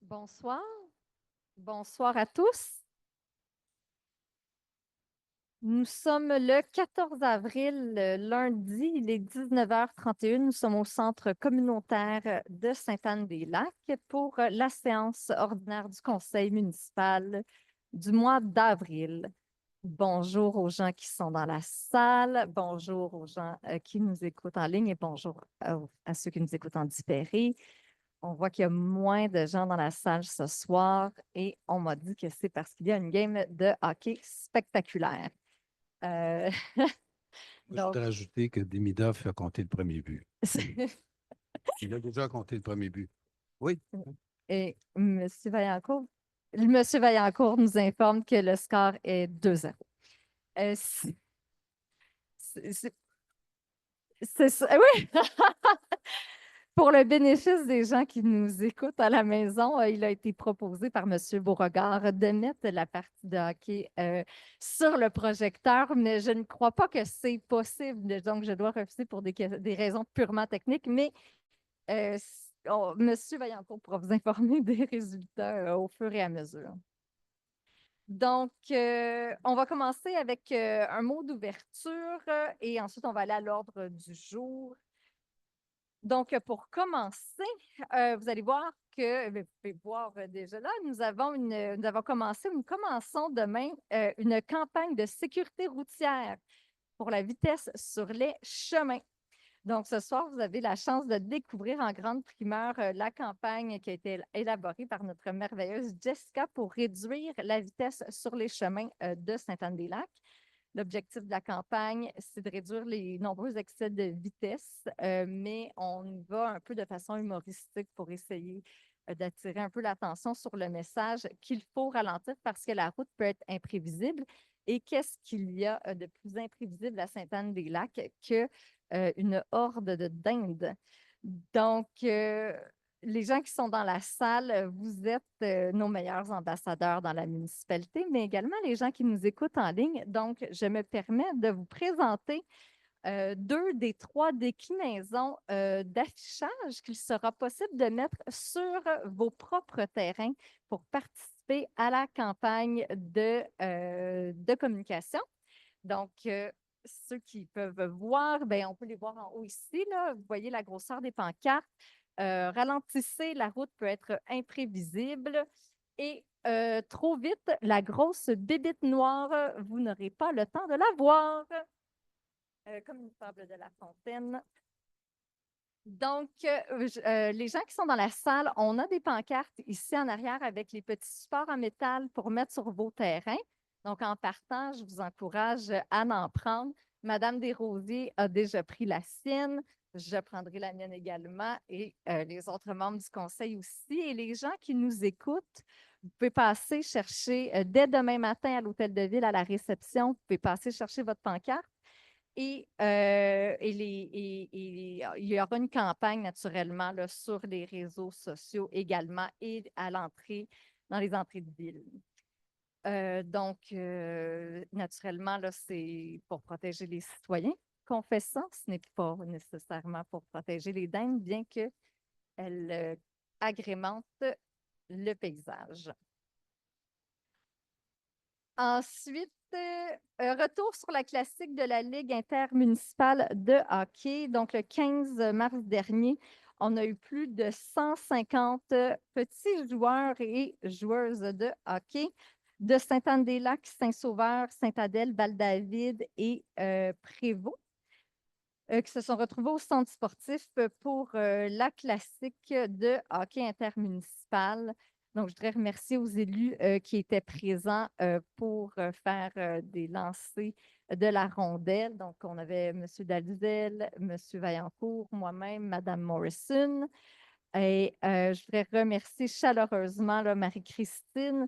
Bonsoir. Bonsoir à tous. Nous sommes le 14 avril, lundi, il est 19h31. Nous sommes au centre communautaire de Sainte-Anne-des-Lacs pour la séance ordinaire du conseil municipal du mois d'avril. Bonjour aux gens qui sont dans la salle, bonjour aux gens qui nous écoutent en ligne et bonjour à ceux qui nous écoutent en différé. On voit qu'il y a moins de gens dans la salle ce soir et on m'a dit que c'est parce qu'il y a une game de hockey spectaculaire. Euh, Je donc, voudrais ajouter que Demidov a compté le premier but. Il a déjà compté le premier but. Oui. et M. Vaillancourt nous informe que le score est 2-0. Euh, c'est c'est- c'est- c'est ça. Oui! Pour le bénéfice des gens qui nous écoutent à la maison, il a été proposé par M. Beauregard de mettre la partie de hockey sur le projecteur, mais je ne crois pas que c'est possible. Donc, je dois refuser pour des raisons purement techniques. Mais M. Vaillancourt pourra vous informer des résultats au fur et à mesure. Donc, on va commencer avec un mot d'ouverture et ensuite, on va aller à l'ordre du jour. Donc, pour commencer, vous allez voir que, vous pouvez voir déjà là, nous avons commencé, nous commençons demain une campagne de sécurité routière pour la vitesse sur les chemins. Donc, ce soir, vous avez la chance de découvrir en grande primeur la campagne qui a été élaborée par notre merveilleuse Jessica pour réduire la vitesse sur les chemins de Sainte-Anne-des-Lacs. L'objectif de la campagne, c'est de réduire les nombreux excès de vitesse, mais on y va un peu de façon humoristique pour essayer d'attirer un peu l'attention sur le message qu'il faut ralentir parce que la route peut être imprévisible. Et qu'est-ce qu'il y a de plus imprévisible à Sainte-Anne-des-Lacs que une horde de dindes? Donc, les gens qui sont dans la salle, vous êtes nos meilleurs ambassadeurs dans la municipalité, mais également les gens qui nous écoutent en ligne. Donc, je me permets de vous présenter deux des trois déclinaisons d'affichage qu'il sera possible de mettre sur vos propres terrains pour participer à la campagne de communication. Donc, ceux qui peuvent voir, ben, on peut les voir en haut ici. Là. Vous voyez la grosseur des pancartes. Ralentissez, la route peut être imprévisible. Et trop vite, la grosse bébite noire, vous n'aurez pas le temps de la voir. Comme une fable de La Fontaine. Donc, les gens qui sont dans la salle, on a des pancartes ici en arrière avec les petits supports en métal pour mettre sur vos terrains. Donc, en partant, je vous encourage à en prendre. Madame Desrosiers a déjà pris la sienne. Je prendrai la mienne également et les autres membres du conseil aussi. Et les gens qui nous écoutent, vous pouvez passer chercher dès demain matin à l'hôtel de ville à la réception. Vous pouvez passer chercher votre pancarte. Et il y aura une campagne naturellement là, sur les réseaux sociaux également et à l'entrée, dans les entrées de ville. Donc, naturellement, là, c'est pour protéger les citoyens qu'on fait ça. Ce n'est pas nécessairement pour protéger les dindes, bien qu'elles agrémentent le paysage. Ensuite, retour sur la classique de la Ligue intermunicipale de hockey. Donc, le 15 mars dernier, on a eu plus de 150 petits joueurs et joueuses de hockey de Sainte-Anne-des-Lacs, Saint-Sauveur, Sainte-Adèle, Val-David et Prévost qui se sont retrouvés au centre sportif pour la classique de hockey intermunicipal. Donc, je voudrais remercier aux élus qui étaient présents pour faire des lancers de la rondelle. Donc, on avait M. Dalzell, M. Vaillancourt, moi-même, Mme Morrison. Et je voudrais remercier chaleureusement là, Marie-Christine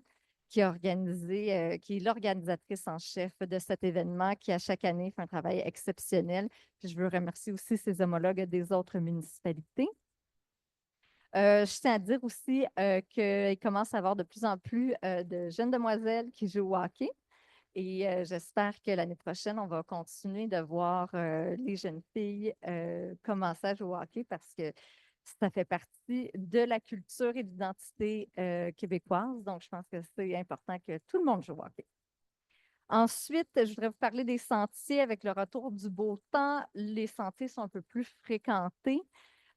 qui a organisé, qui est l'organisatrice en chef de cet événement, qui à chaque année fait un travail exceptionnel. Puis je veux remercier aussi ses homologues des autres municipalités. Je tiens à dire aussi qu'il commence à y avoir de plus en plus de jeunes demoiselles qui jouent au hockey. Et j'espère que l'année prochaine, on va continuer de voir les jeunes filles commencer à jouer au hockey parce que Ça fait partie de la culture et de l'identité québécoise. Donc, je pense que c'est important que tout le monde joue au hockey. Ensuite, je voudrais vous parler des sentiers. Avec le retour du beau temps, les sentiers sont un peu plus fréquentés.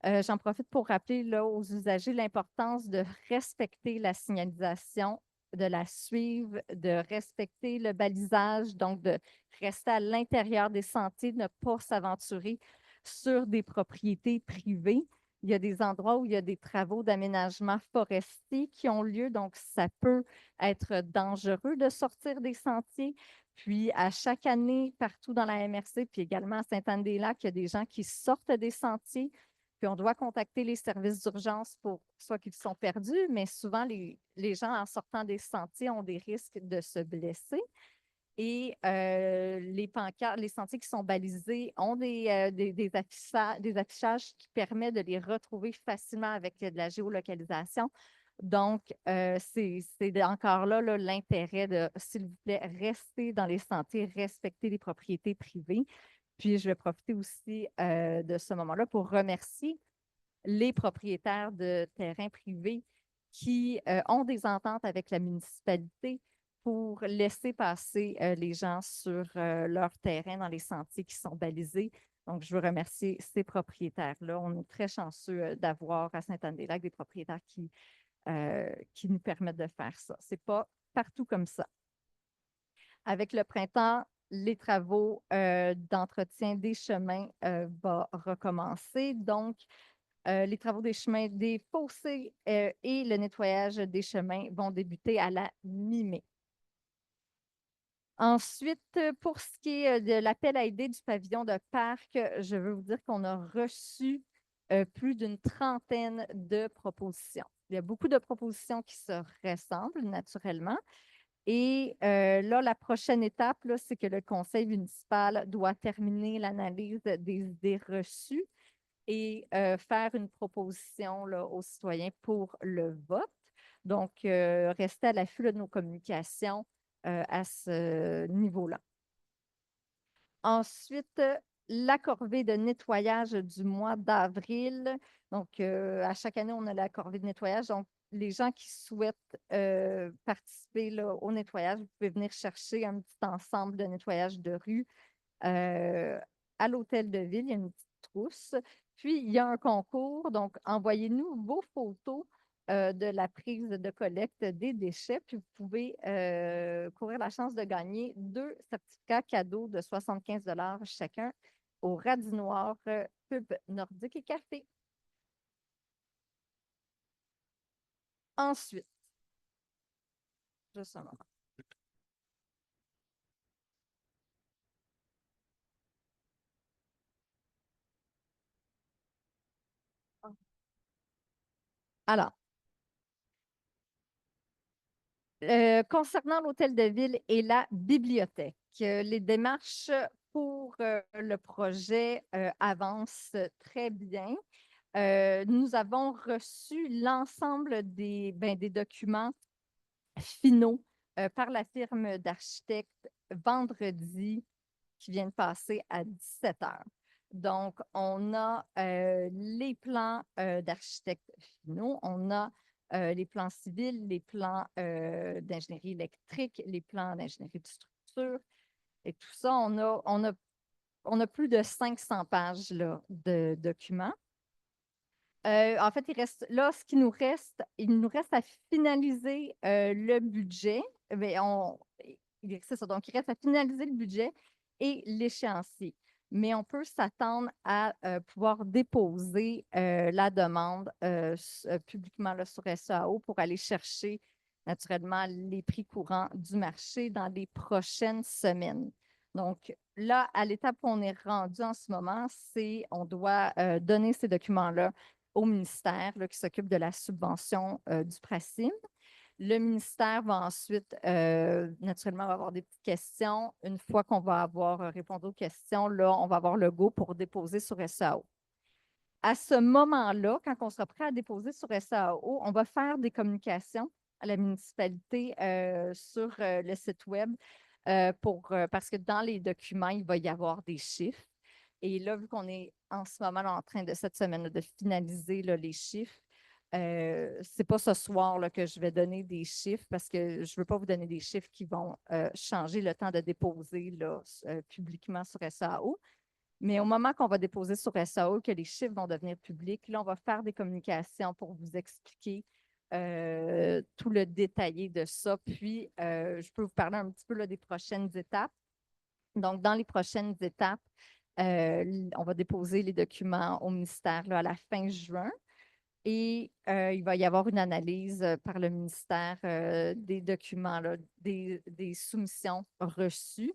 J'en profite pour rappeler là, aux usagers l'importance de respecter la signalisation, de la suivre, de respecter le balisage, donc de rester à l'intérieur des sentiers, de ne pas s'aventurer sur des propriétés privées. Il y a des endroits où il y a des travaux d'aménagement forestier qui ont lieu, donc ça peut être dangereux de sortir des sentiers. Puis, à chaque année, partout dans la MRC, puis également à Sainte-Anne-des-Lacs, il y a des gens qui sortent des sentiers. Puis, on doit contacter les services d'urgence pour soit qu'ils sont perdus, mais souvent, les gens, en sortant des sentiers, ont des risques de se blesser. Et les pancartes, les sentiers qui sont balisés ont des affichages qui permettent de les retrouver facilement avec de la géolocalisation. Donc, c'est encore là, l'intérêt de, s'il vous plaît, rester dans les sentiers, respecter les propriétés privées. Puis, je vais profiter aussi de ce moment-là pour remercier les propriétaires de terrains privés qui ont des ententes avec la municipalité pour laisser passer les gens sur leur terrain dans les sentiers qui sont balisés. Donc, je veux remercier ces propriétaires-là. On est très chanceux d'avoir à Sainte-Anne-des-Lacs des propriétaires qui nous permettent de faire ça. Ce n'est pas partout comme ça. Avec le printemps, les travaux d'entretien des chemins vont recommencer. Donc, les travaux des chemins, des fossés et le nettoyage des chemins vont débuter à la mi-mai. Ensuite, pour ce qui est de l'appel à idées du pavillon de parc, je veux vous dire qu'on a reçu plus d'une trentaine de propositions. Il y a beaucoup de propositions qui se ressemblent naturellement. Et là, la prochaine étape, c'est que le conseil municipal doit terminer l'analyse des idées reçues et faire une proposition là, aux citoyens pour le vote. Donc, restez à l'affût de nos communications à ce niveau-là. Ensuite, la corvée de nettoyage du mois d'avril. Donc, à chaque année, on a la corvée de nettoyage. Donc, les gens qui souhaitent participer là, au nettoyage, vous pouvez venir chercher un petit ensemble de nettoyage de rue à l'hôtel de ville. Il y a une petite trousse. Puis, il y a un concours. Donc, envoyez-nous vos photos de la prise de collecte des déchets. Puis, vous pouvez courir la chance de gagner 2 certificats cadeaux de 75 chacun au Radis Noir, Pub Nordique et Café. Ensuite, juste un moment. Alors, concernant l'hôtel de ville et la bibliothèque, les démarches pour le projet avancent très bien. Nous avons reçu l'ensemble des documents finaux par la firme d'architectes vendredi qui vient de passer à 17 heures. Donc, on a les plans d'architectes finaux, on a les plans civils, les plans d'ingénierie électrique, les plans d'ingénierie de structure et tout ça. On a plus de 500 pages là, de documents. En fait, là, ce qui nous reste, il nous reste à finaliser le budget. Mais c'est ça, donc il reste à finaliser le budget et l'échéancier. Mais on peut s'attendre à pouvoir déposer la demande publiquement là, sur SAO pour aller chercher naturellement les prix courants du marché dans les prochaines semaines. Donc là, à l'étape où on est rendu en ce moment, c'est on doit donner ces documents-là au ministère là, qui s'occupe de la subvention du PRACIM. Le ministère va ensuite, naturellement, va avoir des petites questions. Une fois qu'on va avoir répondu aux questions, là, on va avoir le go pour déposer sur SAO. À ce moment-là, quand on sera prêt à déposer sur SAO, on va faire des communications à la municipalité sur le site Web parce que dans les documents, il va y avoir des chiffres. Et là, vu qu'on est en ce moment là, en train de cette semaine là, de finaliser là, les chiffres, c'est pas ce soir là, que je vais donner des chiffres parce que je veux pas vous donner des chiffres qui vont changer le temps de déposer là, publiquement sur SAO. Mais au moment qu'on va déposer sur SAO, que les chiffres vont devenir publics, là, on va faire des communications pour vous expliquer tout le détaillé de ça. Puis, je peux vous parler un petit peu là, des prochaines étapes. Donc, dans les prochaines étapes, on va déposer les documents au ministère là, à la fin juin. Et il va y avoir une analyse par le ministère des documents, là, des soumissions reçues.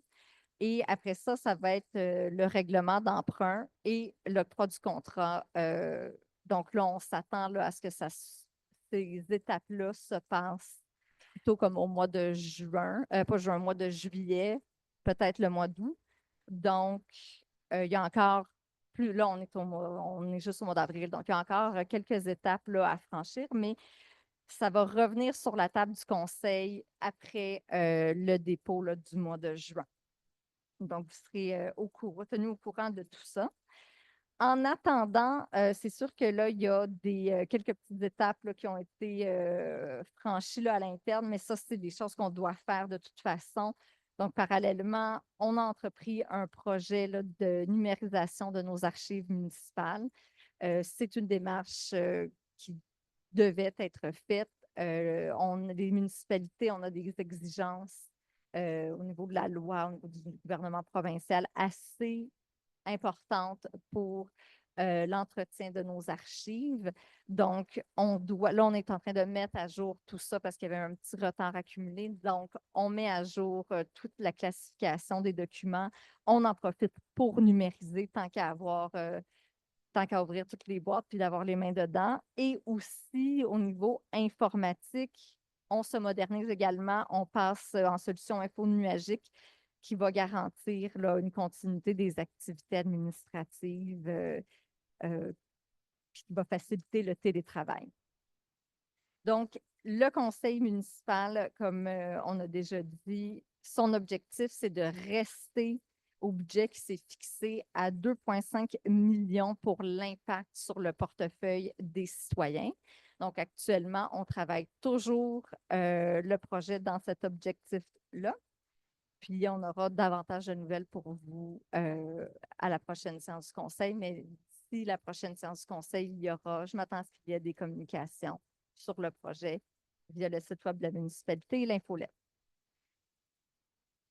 Et après ça, ça va être le règlement d'emprunt et l'octroi du contrat. Donc là, on s'attend là, à ce que ces étapes-là se passent plutôt comme au mois de juin, pas juin, mois de juillet, peut-être le mois d'août. Donc, il y a encore plus, là, on est juste au mois d'avril, donc il y a encore quelques étapes là, à franchir, mais ça va revenir sur la table du conseil après le dépôt là, du mois de juin. Donc, vous serez tenu au courant de tout ça. En attendant, c'est sûr que là, il y a quelques petites étapes là, qui ont été franchies là, à l'interne, mais ça, c'est des choses qu'on doit faire de toute façon. Donc, parallèlement, on a entrepris un projet là, de numérisation de nos archives municipales. C'est une démarche qui devait être faite. Les municipalités, on a des exigences au niveau de la loi, au niveau du gouvernement provincial assez importante pour l'entretien de nos archives. Donc, là, on est en train de mettre à jour tout ça parce qu'il y avait un petit retard accumulé. Donc, on met à jour toute la classification des documents. On en profite pour numériser tant qu'à ouvrir toutes les boîtes puis d'avoir les mains dedans. Et aussi, au niveau informatique, on se modernise également. On passe en solution info nuagique qui va garantir là, une continuité des activités administratives, qui va faciliter le télétravail. Donc, le conseil municipal, comme on a déjà dit, son objectif, c'est de rester au budget qui s'est fixé à 2,5 millions pour l'impact sur le portefeuille des citoyens. Donc, actuellement, on travaille toujours le projet dans cet objectif-là. Puis, on aura davantage de nouvelles pour vous à la prochaine séance du conseil. Mais d'ici la prochaine séance du conseil, je m'attends à ce qu'il y ait des communications sur le projet via le site web de la municipalité et l'infolette.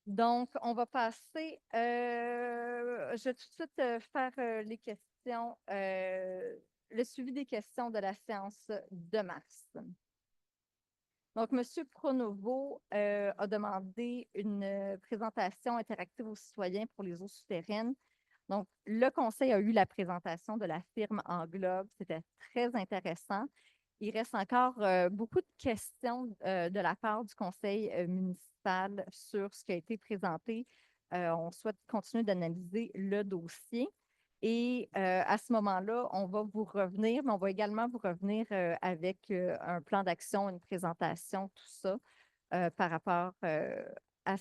Donc, on va passer, je vais tout de suite faire les questions, le suivi des questions de la séance de mars. Donc, M. Pronovo a demandé une présentation interactive aux citoyens pour les eaux souterraines. Donc, le conseil a eu la présentation de la firme Englobe. C'était très intéressant. Il reste encore beaucoup de questions de la part du conseil municipal sur ce qui a été présenté. On souhaite continuer d'analyser le dossier. Et à ce moment-là, on va vous revenir, mais on va également vous revenir avec un plan d'action, une présentation, tout ça, par rapport à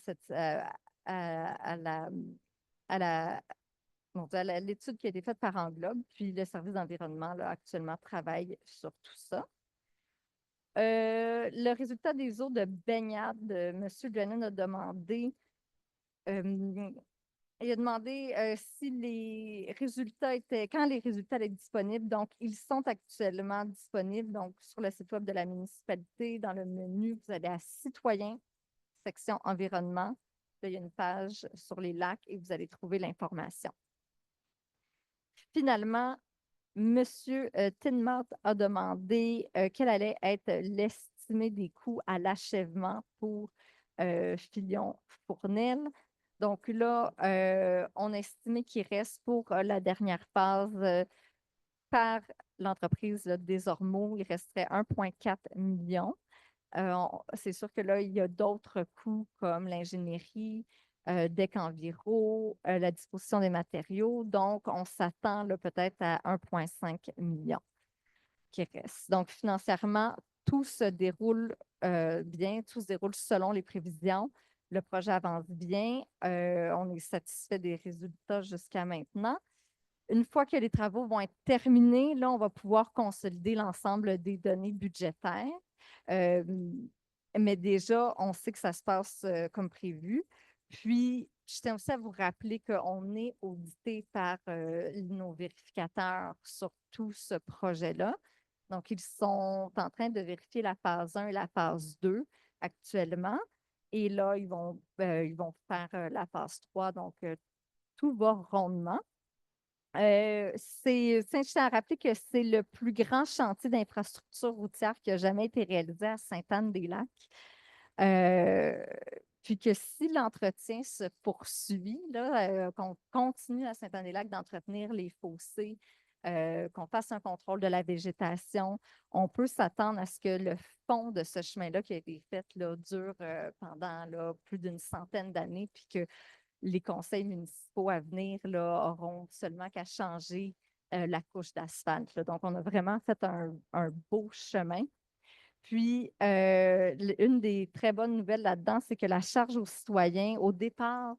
l'étude qui a été faite par Englobe, puis le service d'environnement là, actuellement travaille sur tout ça. Le résultat des eaux de baignade, M. Drennan a demandé, si les résultats quand les résultats étaient disponibles. Donc, ils sont actuellement disponibles. Donc, sur le site web de la municipalité, dans le menu, vous allez à Citoyens, section Environnement. Là, il y a une page sur les lacs et vous allez trouver l'information. Finalement, M. Tinmouth a demandé quel allait être l'estimé des coûts à l'achèvement pour Filion-Fournel. Donc là, on a estimé qu'il reste pour la dernière phase par l'entreprise Desormeaux, il resterait 1,4 million. C'est sûr que là, il y a d'autres coûts comme l'ingénierie, deck enviro, la disposition des matériaux. Donc, on s'attend peut-être à 1,5 million qui reste. Donc, financièrement, tout se déroule bien, tout se déroule selon les prévisions. Le projet avance bien. On est satisfait des résultats jusqu'à maintenant. Une fois que les travaux vont être terminés, là, on va pouvoir consolider l'ensemble des données budgétaires. Euh, mais déjà, on sait que ça se passe comme prévu. Puis, je tiens aussi à vous rappeler qu'on est audité par nos vérificateurs sur tout ce projet-là. Donc, ils sont en train de vérifier la phase 1 et la phase 2 actuellement. Et là, ils vont faire la phase 3. Donc, tout va rondement. Je tiens à rappeler que c'est le plus grand chantier d'infrastructure routière qui a jamais été réalisé à Sainte-Anne-des-Lacs. Euh, Puis que si l'entretien se poursuit, là, qu'on continue à Sainte-Anne-des-Lacs d'entretenir les fossés, qu'on fasse un contrôle de la végétation, on peut s'attendre à ce que le fond de ce chemin-là qui a été fait là, dure pendant là, plus d'une centaine d'années, puis que les conseils municipaux à venir là, auront seulement qu'à changer la couche d'asphalte. Là. Donc, on a vraiment fait un beau chemin. Puis, une des très bonnes nouvelles là-dedans, c'est que la charge aux citoyens, au départ,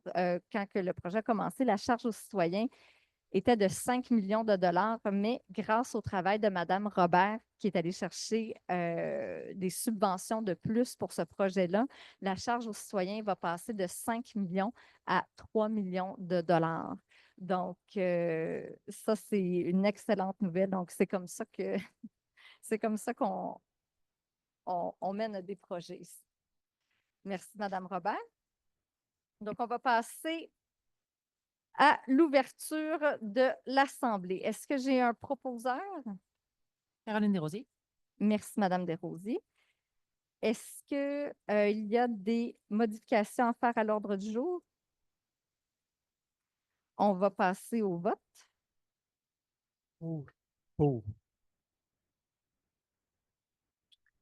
quand que le projet a commencé, la charge aux citoyens était de 5 millions de dollars, mais grâce au travail de Mme Robert, qui est allée chercher des subventions de plus pour ce projet-là, la charge aux citoyens va passer de 5 millions à 3 millions de dollars. Donc, ça, c'est une excellente nouvelle. Donc, c'est comme ça que c'est comme ça qu'on mène des projets ici. Merci, Mme Robert. Donc, on va passer à l'ouverture de l'Assemblée. Est-ce que j'ai un proposeur? Caroline Desrosiers. Merci, Madame Desrosiers. Est-ce qu'il y a des modifications à faire à l'ordre du jour? On va passer au vote. Pour. Pour.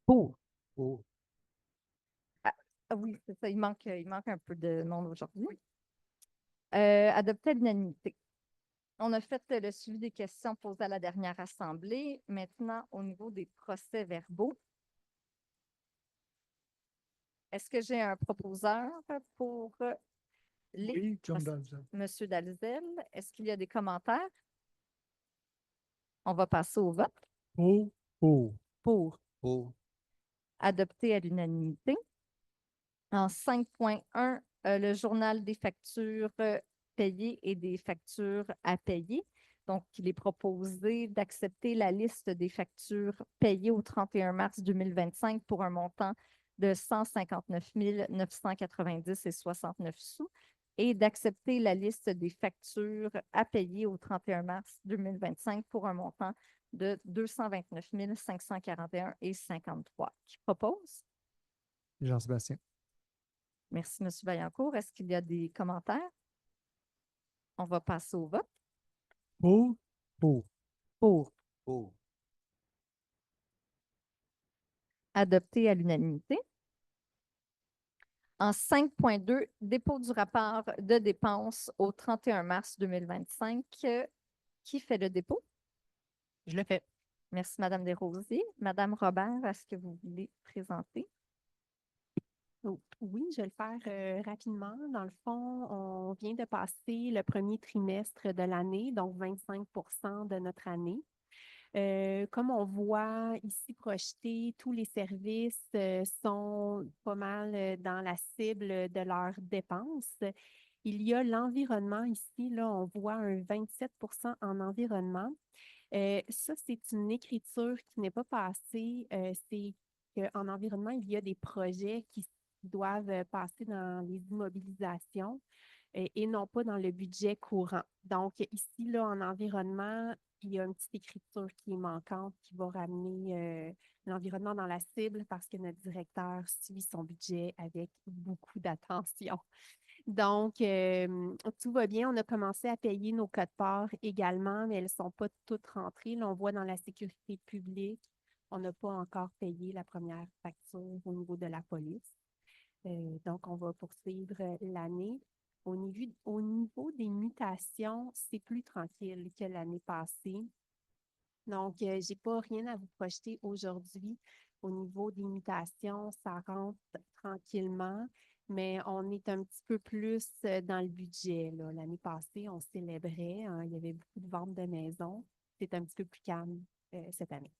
Pour. Pour. Ah oui, c'est ça, il manque un peu de monde aujourd'hui. Adopté à l'unanimité. On a fait le suivi des questions posées à la dernière assemblée. Maintenant, au niveau des procès-verbaux, est-ce que j'ai un proposeur pour les Oui, John procès- Dalzell. Monsieur Dalzell? Est-ce qu'il y a des commentaires? On va passer au vote Pour. Pour. pour Pour. adopter à l'unanimité. En 5.1, le journal des factures payées et des factures à payer. Donc, il est proposé d'accepter la liste des factures payées au 31 mars 2025 pour un montant de 159 990 et 69 sous et d'accepter la liste des factures à payer au 31 mars 2025 pour un montant de 229 541 et 53. Qui propose? Jean-Sébastien. Merci, M. Vaillancourt. Est-ce qu'il y a des commentaires? On va passer au vote. Pour. Pour. Pour Pour. adopter à l'unanimité. En 5.2, dépôt du rapport de dépenses au 31 mars 2025. Qui fait le dépôt? Je le fais. Merci, Mme Desrosiers. Mme Robert, est-ce que vous voulez présenter? Oh, oui, je vais le faire rapidement. Dans le fond, on vient de passer le premier trimestre de l'année, donc 25 de notre année. Comme on voit ici projeté, tous les services sont pas mal dans la cible de leurs dépenses. Il y a l'environnement ici, là, on voit un 27 en environnement. Ça, c'est une écriture qui n'est pas passée. C'est qu'en environnement, il y a des projets qui doivent passer dans les immobilisations et non pas dans le budget courant. Donc, ici, là, en environnement, il y a une petite écriture qui est manquante qui va ramener l'environnement dans la cible parce que notre directeur suit son budget avec beaucoup d'attention. Donc, tout va bien. On a commencé à payer nos cotes-parts également, mais elles ne sont pas toutes rentrées. Là, on voit dans la sécurité publique, on n'a pas encore payé la première facture au niveau de la police. Donc, on va poursuivre l'année. Au niveau des mutations, c'est plus tranquille que l'année passée. Donc, je n'ai pas rien à vous projeter aujourd'hui. Au niveau des mutations, ça rentre tranquillement, mais on est un petit peu plus dans le budget, là. L'année passée, on célébrait, hein, il y avait beaucoup de ventes de maisons. C'est un petit peu plus calme cette année.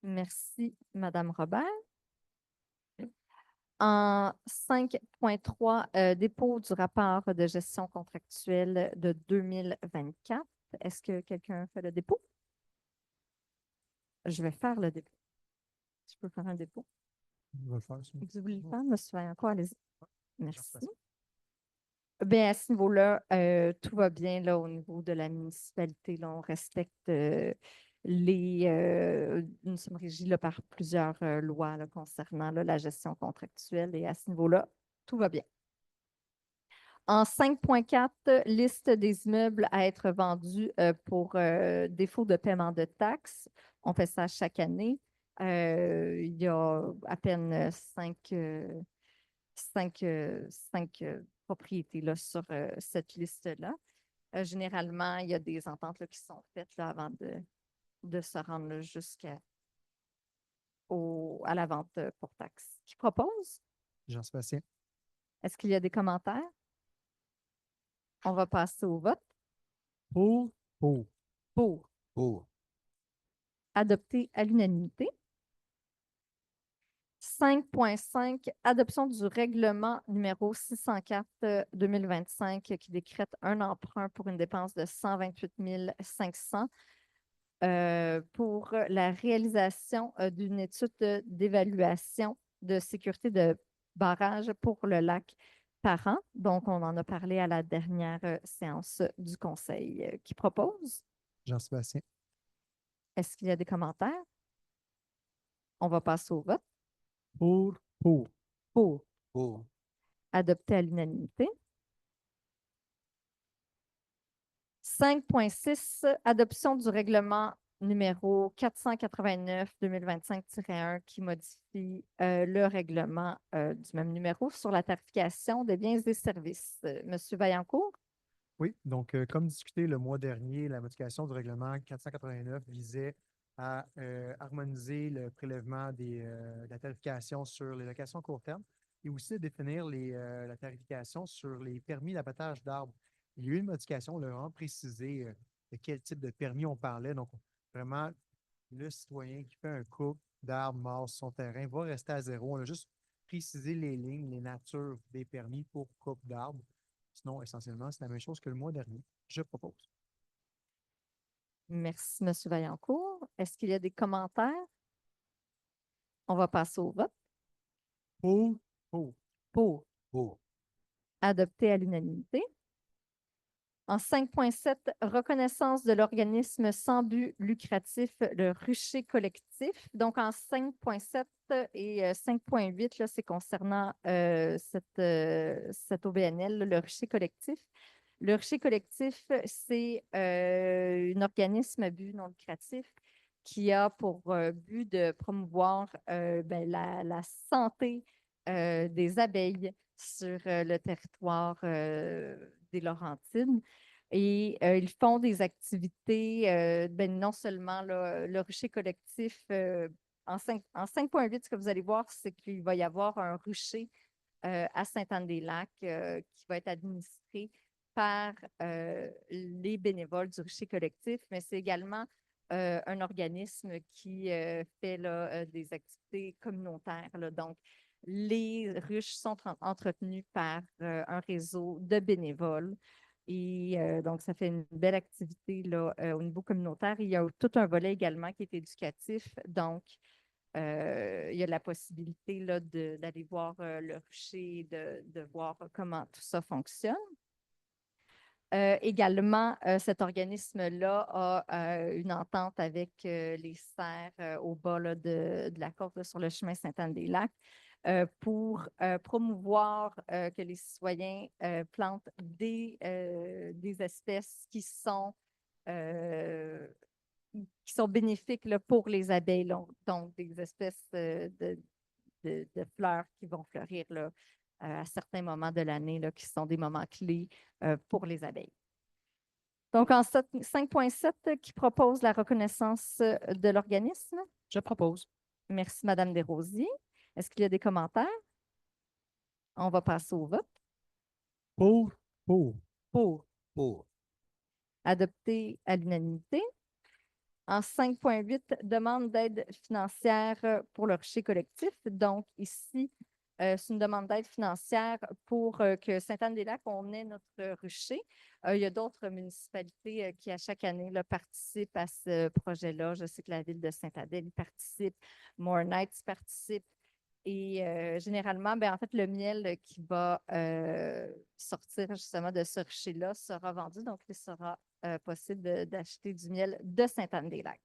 Merci, Madame Robert. En 5.3, dépôt du rapport de gestion contractuelle de 2024. Est-ce que quelqu'un fait le dépôt? Je vais faire le dépôt. Je peux faire un dépôt. On va le faire, ça. Vous voulez le faire, M. Vaillancourt? Allez-y. Merci. Jean-Sébastien. Bien, à ce niveau-là, tout va bien là, au niveau de la municipalité. Là, on respecte nous sommes régis là, par plusieurs lois là, concernant là, la gestion contractuelle et à ce niveau-là, tout va bien. En 5.4, liste des immeubles à être vendus pour défaut de paiement de taxes. On fait ça chaque année. Il y a à peine cinq propriétés là, sur cette liste-là. Généralement, il y a des ententes là, qui sont faites là, avant de se rendre jusqu'à la vente pour taxes. Qui propose? Jean-Sébastien. Est-ce qu'il y a des commentaires? On va passer au vote. Pour. Pour. Pour. Adopté à l'unanimité. 5.5, adoption du règlement numéro 604-2025 qui décrète un emprunt pour une dépense de 128 500 pour la réalisation d'une étude d'évaluation de sécurité de barrage pour le lac Parent. Donc, on en a parlé à la dernière séance du Conseil. Qui propose? Jean-Sébastien. Est-ce qu'il y a des commentaires? On va passer au vote. Pour. Pour. Pour. Adopté à l'unanimité. 5.6, adoption du règlement numéro 489-2025-1 qui modifie le règlement du même numéro sur la tarification des biens et services. Monsieur Vaillancourt? Oui, donc comme discuté le mois dernier, la modification du règlement 489 visait à harmoniser le prélèvement de la tarification sur les locations court terme et aussi de définir la tarification sur les permis d'abattage d'arbres. Il y a eu une modification, on a vraiment précisé de quel type de permis on parlait. Donc, vraiment, le citoyen qui fait un coupe d'arbres morts sur son terrain va rester à zéro. On a juste précisé les lignes, les natures des permis pour coupe d'arbres. Sinon, essentiellement, c'est la même chose que le mois dernier. Je propose. Merci, Monsieur Vaillancourt. Est-ce qu'il y a des commentaires? On va passer au vote. Pour. Pour. Pour. Adopté à l'unanimité. En 5.7, reconnaissance de l'organisme sans but lucratif, le Rucher collectif. Donc, en 5.7 et 5.8, là, c'est concernant cette OBNL, le Rucher collectif. Le Rucher collectif, c'est un organisme à but non lucratif qui a pour but de promouvoir la santé des abeilles sur le territoire des Laurentides. Et ils font des activités, non seulement là, le rucher collectif, en 5.8, ce que vous allez voir, c'est qu'il va y avoir un rucher à Sainte-Anne-des-Lacs qui va être administré par les bénévoles du rucher collectif, mais c'est également un organisme qui fait là, des activités communautaires. Là. Donc, les ruches sont entretenues par un réseau de bénévoles. Et donc, ça fait une belle activité là, au niveau communautaire. Il y a tout un volet également qui est éducatif. Donc, il y a la possibilité là, d'aller voir le rucher, de voir comment tout ça fonctionne. Également, cet organisme-là a une entente avec les serres au bas là, de la côte là, sur le chemin Sainte-Anne-des-Lacs pour promouvoir que les citoyens plantent des espèces qui sont bénéfiques là, pour les abeilles. Là. Donc, des espèces de fleurs qui vont fleurir là, à certains moments de l'année, là, qui sont des moments clés pour les abeilles. Donc, en 5.7, qui propose la reconnaissance de l'organisme? Je propose. Merci, Madame Desrosiers. Est-ce qu'il y a des commentaires? On va passer au vote. Pour. Pour. Pour. Adopté à l'unanimité. En 5.8, demande d'aide financière pour le rucher collectif. Donc, ici, c'est une demande d'aide financière pour que Sainte-Anne-des-Lacs, on ait notre rucher. Il y a d'autres municipalités qui, à chaque année, là, participent à ce projet-là. Je sais que la ville de Sainte-Adèle y participe, Mornites participe. Et généralement, ben, en fait, le miel qui va sortir justement de ce rucher-là sera vendu. Donc, il sera possible d'acheter du miel de Sainte-Anne-des-Lacs.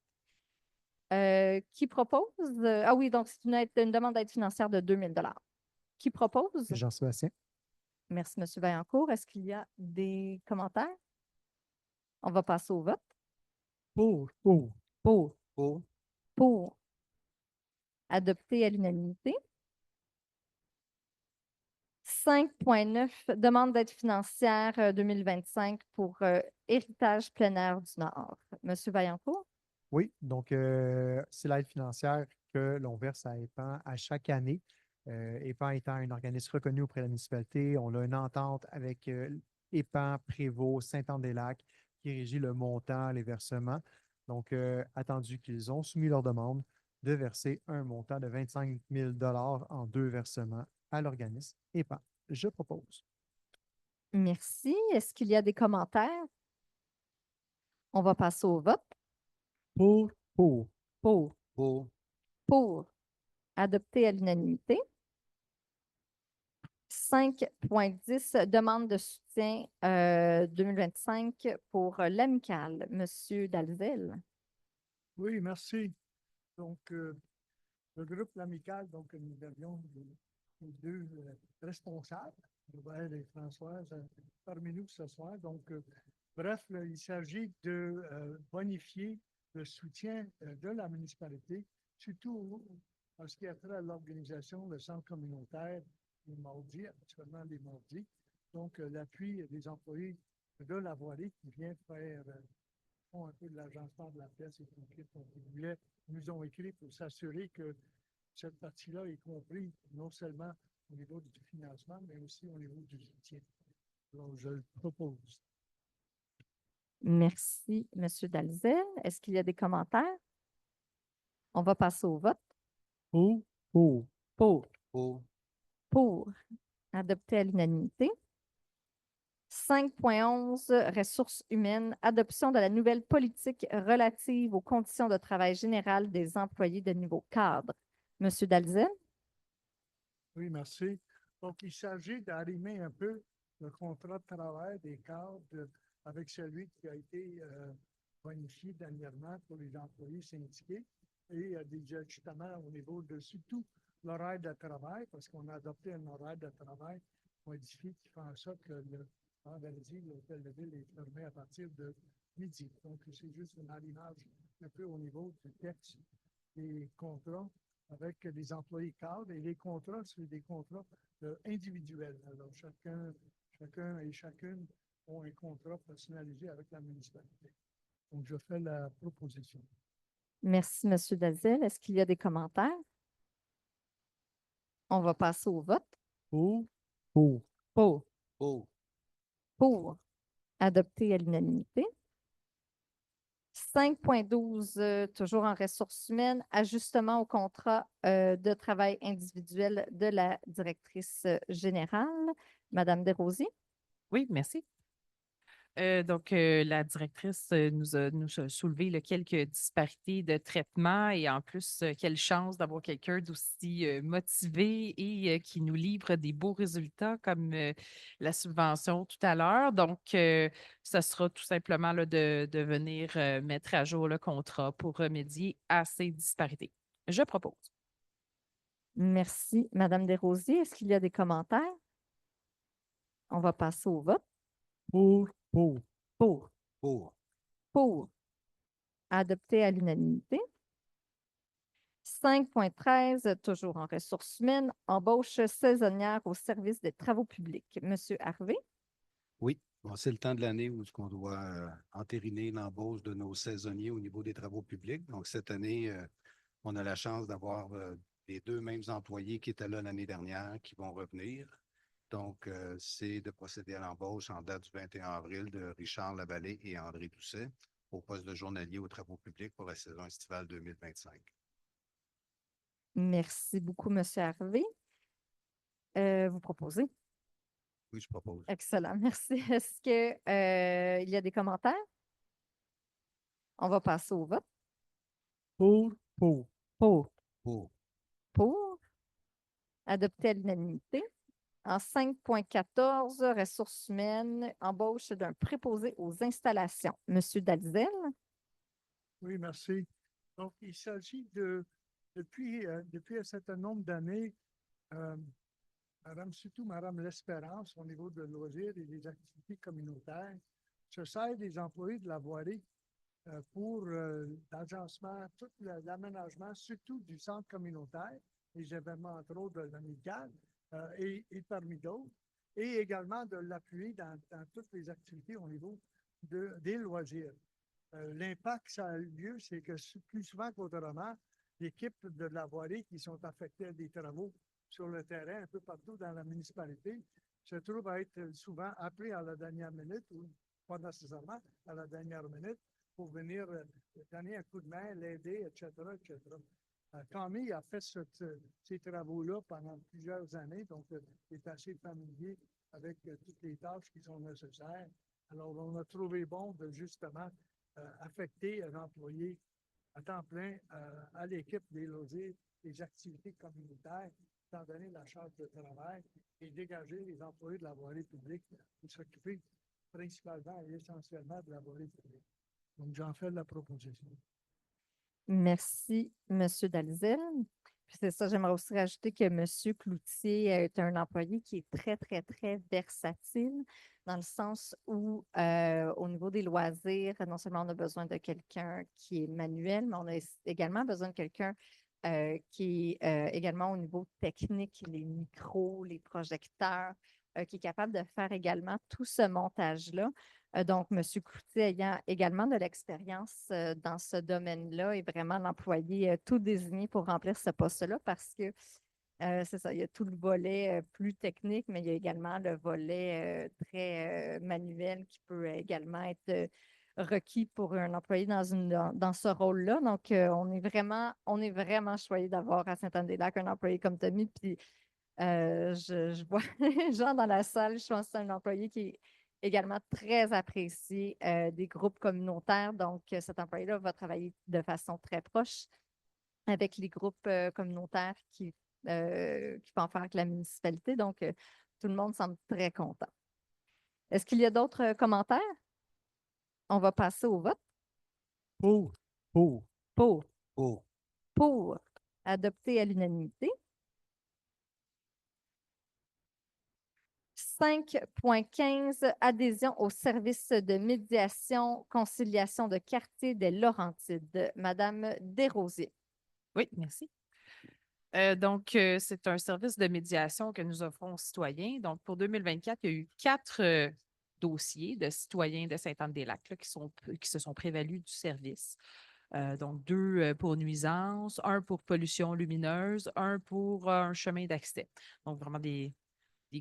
Qui propose? Ah oui, donc c'est une demande d'aide financière de 2000 $. Qui propose? Jean-Sébastien. Merci, M. Vaillancourt. Est-ce qu'il y a des commentaires? On va passer au vote. Pour. Pour. Pour. Pour. Adopté à l'unanimité. 5.9, demande d'aide financière 2025 pour Héritage plein air du Nord. Monsieur Vaillancourt? Oui, donc c'est l'aide financière que l'on verse à EPAN à chaque année. EPAN étant un organisme reconnu auprès de la municipalité, on a une entente avec EPAN, Prévost, Sainte-Anne-des-Lacs qui régit le montant, les versements. Donc, attendu qu'ils ont soumis leur demande de verser un montant de 25 000 $ en 2 versements à l'organisme EPAN. Je propose. Merci. Est-ce qu'il y a des commentaires? On va passer au vote. Pour. Pour. Pour. Pour. Adopté à l'unanimité. 5.10, demande de soutien 2025 pour l'amicale. Monsieur Dalzell. Oui, merci. Donc, le groupe L'Amical, donc nous avions les deux responsables, Robert et Françoise, parmi nous ce soir. Donc, bref, là, il s'agit de bonifier le soutien de la municipalité, surtout en ce qui a trait à l'organisation, le centre communautaire les mardis, habituellement les mardis. Donc, l'appui des employés de la voirie qui vient faire font un peu de l'agencement de la pièce et qui contribuaient, nous ont écrit pour s'assurer que cette partie-là est comprise non seulement au niveau du financement, mais aussi au niveau du soutien. Donc, je le propose. Merci, Monsieur Dalzell. Est-ce qu'il y a des commentaires? On va passer au vote. Pour. Pour. Pour. Pour. Adopté à l'unanimité. 5.11, ressources humaines, adoption de la nouvelle politique relative aux conditions de travail générales des employés de niveau cadre. Monsieur Dalzell? Oui, merci. Donc, il s'agit d'arrimer un peu le contrat de travail des cadres avec celui qui a été bonifié dernièrement pour les employés syndiqués et des ajustements au niveau de surtout l'horaire de travail, parce qu'on a adopté un horaire de travail modifié qui fait en sorte que le vendredi, l'hôtel de ville est fermé à partir de midi. Donc, c'est juste un arrimage un peu au niveau du texte des contrats avec des employés cadres. Et les contrats, c'est des contrats individuels. Alors, chacun et chacune ont un contrat personnalisé avec la municipalité. Donc, je fais la proposition. Merci, Monsieur Dalzell. Est-ce qu'il y a des commentaires? On va passer au vote. Pour. Pour. Pour. Pour. Adopté à l'unanimité. 5.12, toujours en ressources humaines, ajustement au contrat de travail individuel de la directrice générale, Madame Desrosiers. Oui, merci. La directrice nous a soulevé quelques disparités de traitement et en plus, quelle chance d'avoir quelqu'un d'aussi motivé et qui nous livre des beaux résultats comme la subvention tout à l'heure. Donc, ça sera tout simplement là, de venir mettre à jour le contrat pour remédier à ces disparités. Je propose. Merci, Madame Desrosiers. Est-ce qu'il y a des commentaires? On va passer au vote. Pour. Pour. Pour. Pour. Adopté à l'unanimité. 5.13, toujours en ressources humaines, embauche saisonnière au service des travaux publics. Monsieur Harvey? Oui. Bon, c'est le temps de l'année où on doit entériner l'embauche de nos saisonniers au niveau des travaux publics. Donc, cette année, on a la chance d'avoir les deux mêmes employés qui étaient là l'année dernière qui vont revenir. Donc, c'est de procéder à l'embauche en date du 21 avril de Richard Lavallée et André Doucet au poste de journalier aux travaux publics pour la saison estivale 2025. Merci beaucoup, M. Harvey. Vous proposez? Oui, je propose. Excellent, merci. Est-ce qu'il y a des commentaires? On va passer au vote. Pour. Pour. Pour. Pour. Adopté à l'unanimité. En 5.14, ressources humaines, embauche d'un préposé aux installations. Monsieur Dalzell? Oui, merci. Donc, il s'agit depuis un certain nombre d'années, surtout Mme L'Espérance, au niveau de loisirs et des activités communautaires, se sert des employés de la voirie pour l'agencement, tout l'aménagement, surtout du centre communautaire, les événements, entre autres, de l'amicale et parmi d'autres, et également de l'appuyer dans toutes les activités au niveau des loisirs. L'impact, ça a eu lieu, c'est que plus souvent qu'autrement, l'équipe de la voirie qui sont affectées à des travaux sur le terrain, un peu partout dans la municipalité, se trouvent à être souvent appelés à la dernière minute ou pas nécessairement à la dernière minute pour venir donner un coup de main, l'aider, etc., etc. Camille a fait ces travaux-là pendant plusieurs années, donc il est assez familier avec toutes les tâches qui sont nécessaires. Alors, on a trouvé bon de justement affecter un employé à temps plein à l'équipe des loisirs, des activités communautaires, étant donné la charge de travail et dégager les employés de la voirie publique pour s'occuper principalement et essentiellement de la voirie publique. Donc, j'en fais la proposition. Merci, M. Dalzell. Puis c'est ça, j'aimerais aussi rajouter que M. Cloutier est un employé qui est très, très, très versatile dans le sens où, au niveau des loisirs, non seulement on a besoin de quelqu'un qui est manuel, mais on a également besoin de quelqu'un qui est également au niveau technique, les micros, les projecteurs, qui est capable de faire également tout ce montage-là. Donc, M. Cloutier ayant également de l'expérience dans ce domaine-là est vraiment l'employé tout désigné pour remplir ce poste-là parce que c'est ça, il y a tout le volet plus technique, mais il y a également le volet très manuel qui peut également être requis pour un employé dans ce rôle-là. Donc, on est vraiment choyé d'avoir à Saint-Anne-des-Lacs un employé comme Tommy. Puis, je vois les gens dans la salle, je pense que c'est un employé qui est également très apprécié des groupes communautaires. Donc, cet employé-là va travailler de façon très proche avec les groupes communautaires qui font affaire avec la municipalité. Donc, tout le monde semble très content. Est-ce qu'il y a d'autres commentaires? On va passer au vote. Pour. Pour. Pour. Pour. Adopté à l'unanimité. 5.15, adhésion au service de médiation, conciliation de quartier des Laurentides. Madame Desrosiers. Oui, merci. C'est un service de médiation que nous offrons aux citoyens. Donc, pour 2024, il y a eu 4 dossiers de citoyens de Sainte-Anne-des-Lacs là, qui se sont prévalus du service. Donc, 2 pour nuisance, 1 pour pollution lumineuse, 1 pour un chemin d'accès. Donc, vraiment des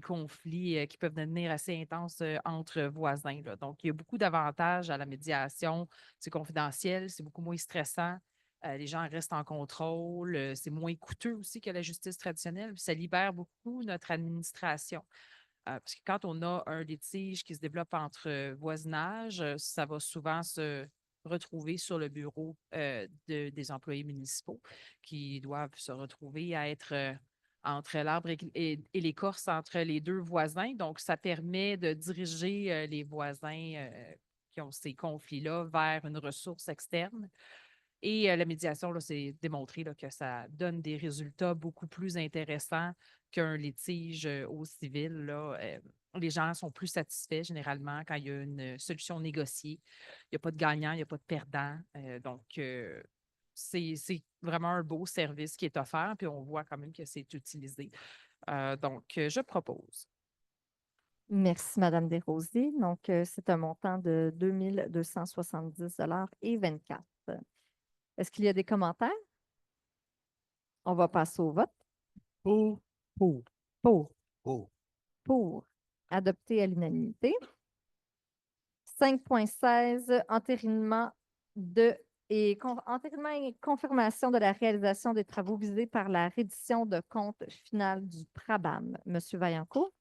conflits qui peuvent devenir assez intenses entre voisins, là. Donc, il y a beaucoup d'avantages à la médiation. C'est confidentiel, c'est beaucoup moins stressant. Les gens restent en contrôle. C'est moins coûteux aussi que la justice traditionnelle. Puis ça libère beaucoup notre administration. Parce que quand on a un litige qui se développe entre voisinages, ça va souvent se retrouver sur le bureau des employés municipaux qui doivent se retrouver à être entre l'arbre et l'écorce entre les 2 voisins. Donc, ça permet de diriger les voisins qui ont ces conflits-là vers une ressource externe. Et la médiation, là, c'est démontré là, que ça donne des résultats beaucoup plus intéressants qu'un litige au civil. Là. Les gens sont plus satisfaits généralement quand il y a une solution négociée. Il n'y a pas de gagnant, il n'y a pas de perdant. C'est vraiment un beau service qui est offert, puis on voit quand même que c'est utilisé. Je propose. Merci, Madame Desrosiers. Donc, c'est un montant de 2 270 et 24. Est-ce qu'il y a des commentaires? On va passer au vote. Pour. Pour. Pour. Oh, Pour. Adopté à l'unanimité. 5.16, entérinement entérinement et confirmation de la réalisation des travaux visés par la reddition de compte finale du PRABAM. Monsieur Vaillancourt?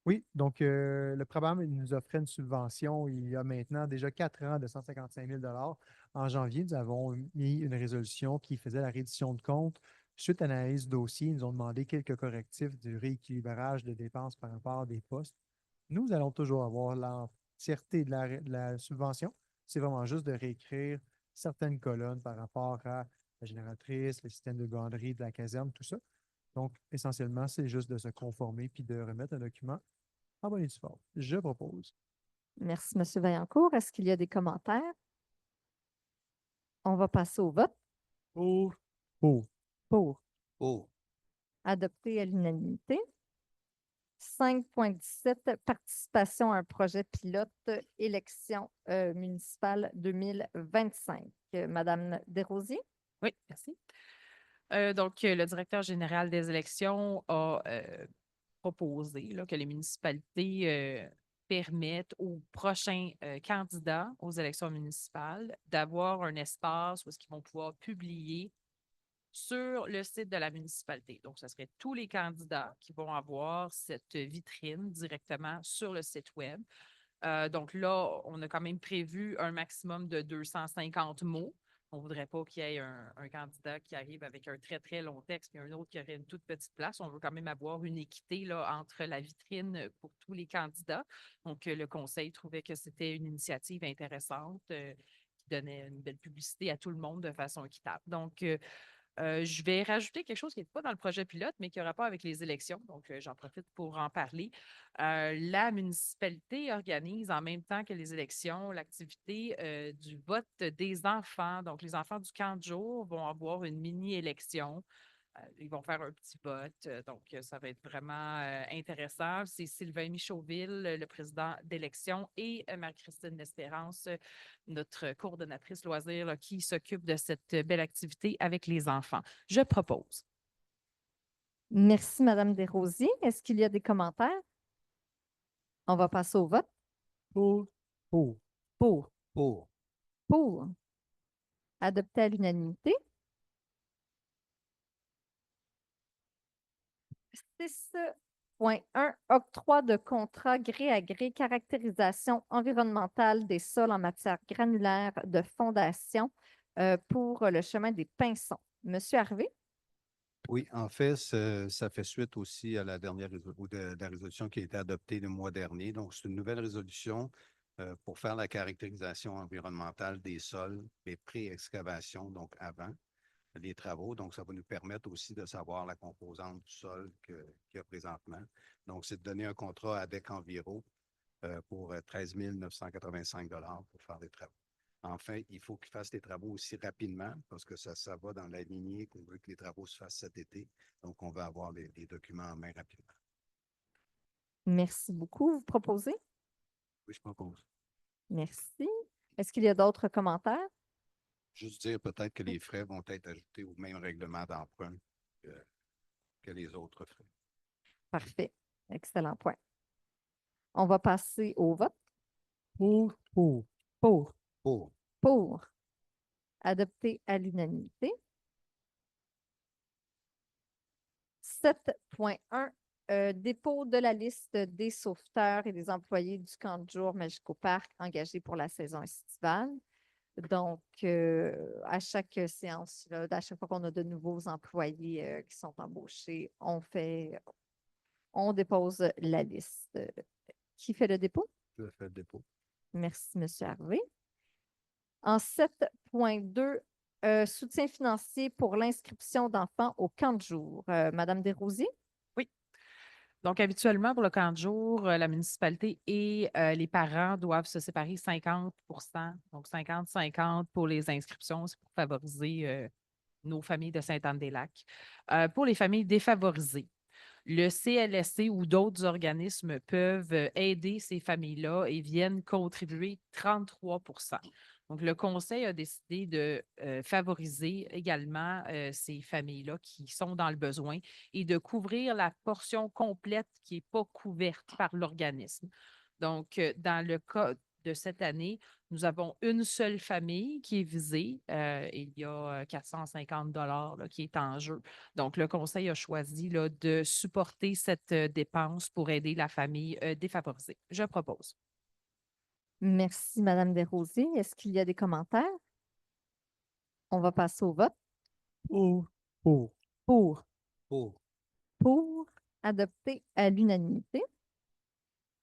Oui, donc le programme il nous offrait une subvention il y a maintenant déjà 4 ans de 155 000 En janvier, nous avons mis une résolution qui faisait la reddition de compte. Suite à l'analyse du dossier, ils nous ont demandé quelques correctifs du rééquilibrage de dépenses par rapport des postes. Nous allons toujours avoir l'entièreté de la subvention. C'est vraiment juste de réécrire certaines colonnes par rapport à la génératrice, le système de buanderie de la caserne, tout ça. Donc, essentiellement, c'est juste de se conformer puis de remettre un document en bonne et due forme. Je propose. Merci, Monsieur Vaillancourt. Est-ce qu'il y a des commentaires? On va passer au vote. Pour. Pour. Pour. oh, Adopté à l'unanimité. 5.17, participation à un projet pilote, élection municipale 2025. Madame Desrosiers? Oui, merci. Donc, le directeur général des élections a proposé là, que les municipalités permettent aux prochains candidats aux élections municipales d'avoir un espace où ils vont pouvoir publier sur le site de la municipalité. Donc, ce serait tous les candidats qui vont avoir cette vitrine directement sur le site Web. Donc là, on a quand même prévu un maximum de 250 mots. On ne voudrait pas qu'il y ait un candidat qui arrive avec un très, très long texte et un autre qui aurait une toute petite place. On veut quand même avoir une équité là, entre la vitrine pour tous les candidats. Donc, le conseil trouvait que c'était une initiative intéressante qui donnait une belle publicité à tout le monde de façon équitable. Donc, je vais rajouter quelque chose qui n'est pas dans le projet pilote, mais qui a rapport avec les élections. Donc, j'en profite pour en parler. La municipalité organise en même temps que les élections l'activité du vote des enfants. Donc, les enfants du camp de jour vont avoir une mini-élection. Ils vont faire un petit vote. Donc, ça va être vraiment intéressant. C'est Sylvain Michauville, le président d'élection, et Marie-Christine L'Espérance, notre coordonnatrice loisirs, là, qui s'occupe de cette belle activité avec les enfants. Je propose. Merci, Madame Desrosiers. Est-ce qu'il y a des commentaires? On va passer au vote. Pour. Pour. Pour. oh, Pour. Adopté à l'unanimité. 6.1, octroi de contrat gré à gré, caractérisation environnementale des sols en matière granulaire de fondation pour le chemin des Pinsons. Monsieur Harvey? Oui, en fait, ça fait suite aussi à la dernière la résolution qui a été adoptée le mois dernier. Donc, c'est une nouvelle résolution pour faire la caractérisation environnementale des sols, les pré-excavations, donc avant les travaux. Donc, ça va nous permettre aussi de savoir la composante du sol qu'il y a présentement. Donc, c'est de donner un contrat à DEC Enviro pour 13 985 pour faire des travaux. Enfin, il faut qu'ils fassent les travaux aussi rapidement parce que ça va dans la lignée qu'on veut que les travaux se fassent cet été. Donc, on va avoir les documents en main rapidement. Merci beaucoup. Vous proposez? Oui, je propose. Merci. Est-ce qu'il y a d'autres commentaires? Juste dire peut-être que les frais vont être ajoutés au même règlement d'emprunt que les autres frais. Parfait. Excellent point. On va passer au vote. Pour. Pour. Pour. Oh, Pour. Adopté à l'unanimité. 7.1, dépôt de la liste des sauveteurs et des employés du camp de jour Magico Park engagés pour la saison estivale. Donc, à chaque séance, là, à chaque fois qu'on a de nouveaux employés qui sont embauchés, on dépose la liste. Qui fait le dépôt? je fais le dépôt. Merci, M. Harvey. En 7.2, soutien financier pour l'inscription d'enfants au camp de jour. Madame Desrosiers? Oui. Donc, habituellement, pour le camp de jour, la municipalité et les parents doivent se séparer 50 donc 50-50 pour les inscriptions. C'est pour favoriser nos familles de Sainte-Anne-des-Lacs. Pour les familles défavorisées, le CLSC ou d'autres organismes peuvent aider ces familles-là et viennent contribuer 33 . Donc, le conseil a décidé de favoriser également ces familles-là qui sont dans le besoin et de couvrir la portion complète qui n'est pas couverte par l'organisme. Donc, dans le cas de cette année, nous avons une seule famille qui est visée. Il y a 450 $ qui est en jeu. Donc, le conseil a choisi là, de supporter cette dépense pour aider la famille défavorisée. Je propose. Merci, Madame Desrosiers. Est-ce qu'il y a des commentaires? On va passer au vote. Pour. Pour. Pour. Pour adopter à l'unanimité.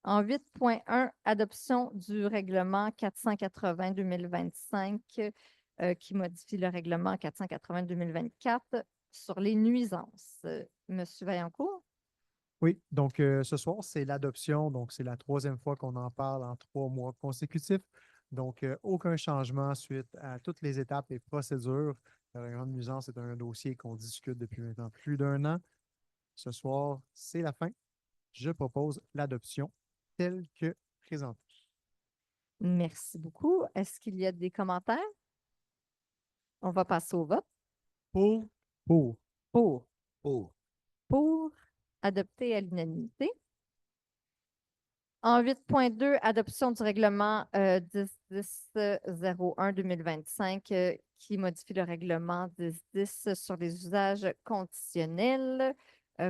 En 8.1, adoption du règlement 480-2025 qui modifie le règlement 480-2024 sur les nuisances. Monsieur Vaillancourt? Oui, donc ce soir, c'est l'adoption. Donc, c'est la troisième fois qu'on en parle en 3 mois consécutifs. Donc, aucun changement suite à toutes les étapes et procédures. Le règlement de nuisance est un dossier qu'on discute depuis maintenant plus d'1 an. Ce soir, c'est la fin. Je propose l'adoption telle que présentée. Merci beaucoup. Est-ce qu'il y a des commentaires? On va passer au vote. Pour. Pour. Pour. Pour adopter à l'unanimité. En 8.2, adoption du règlement 10-10-01-2025 qui modifie le règlement 10-10 sur les usages conditionnels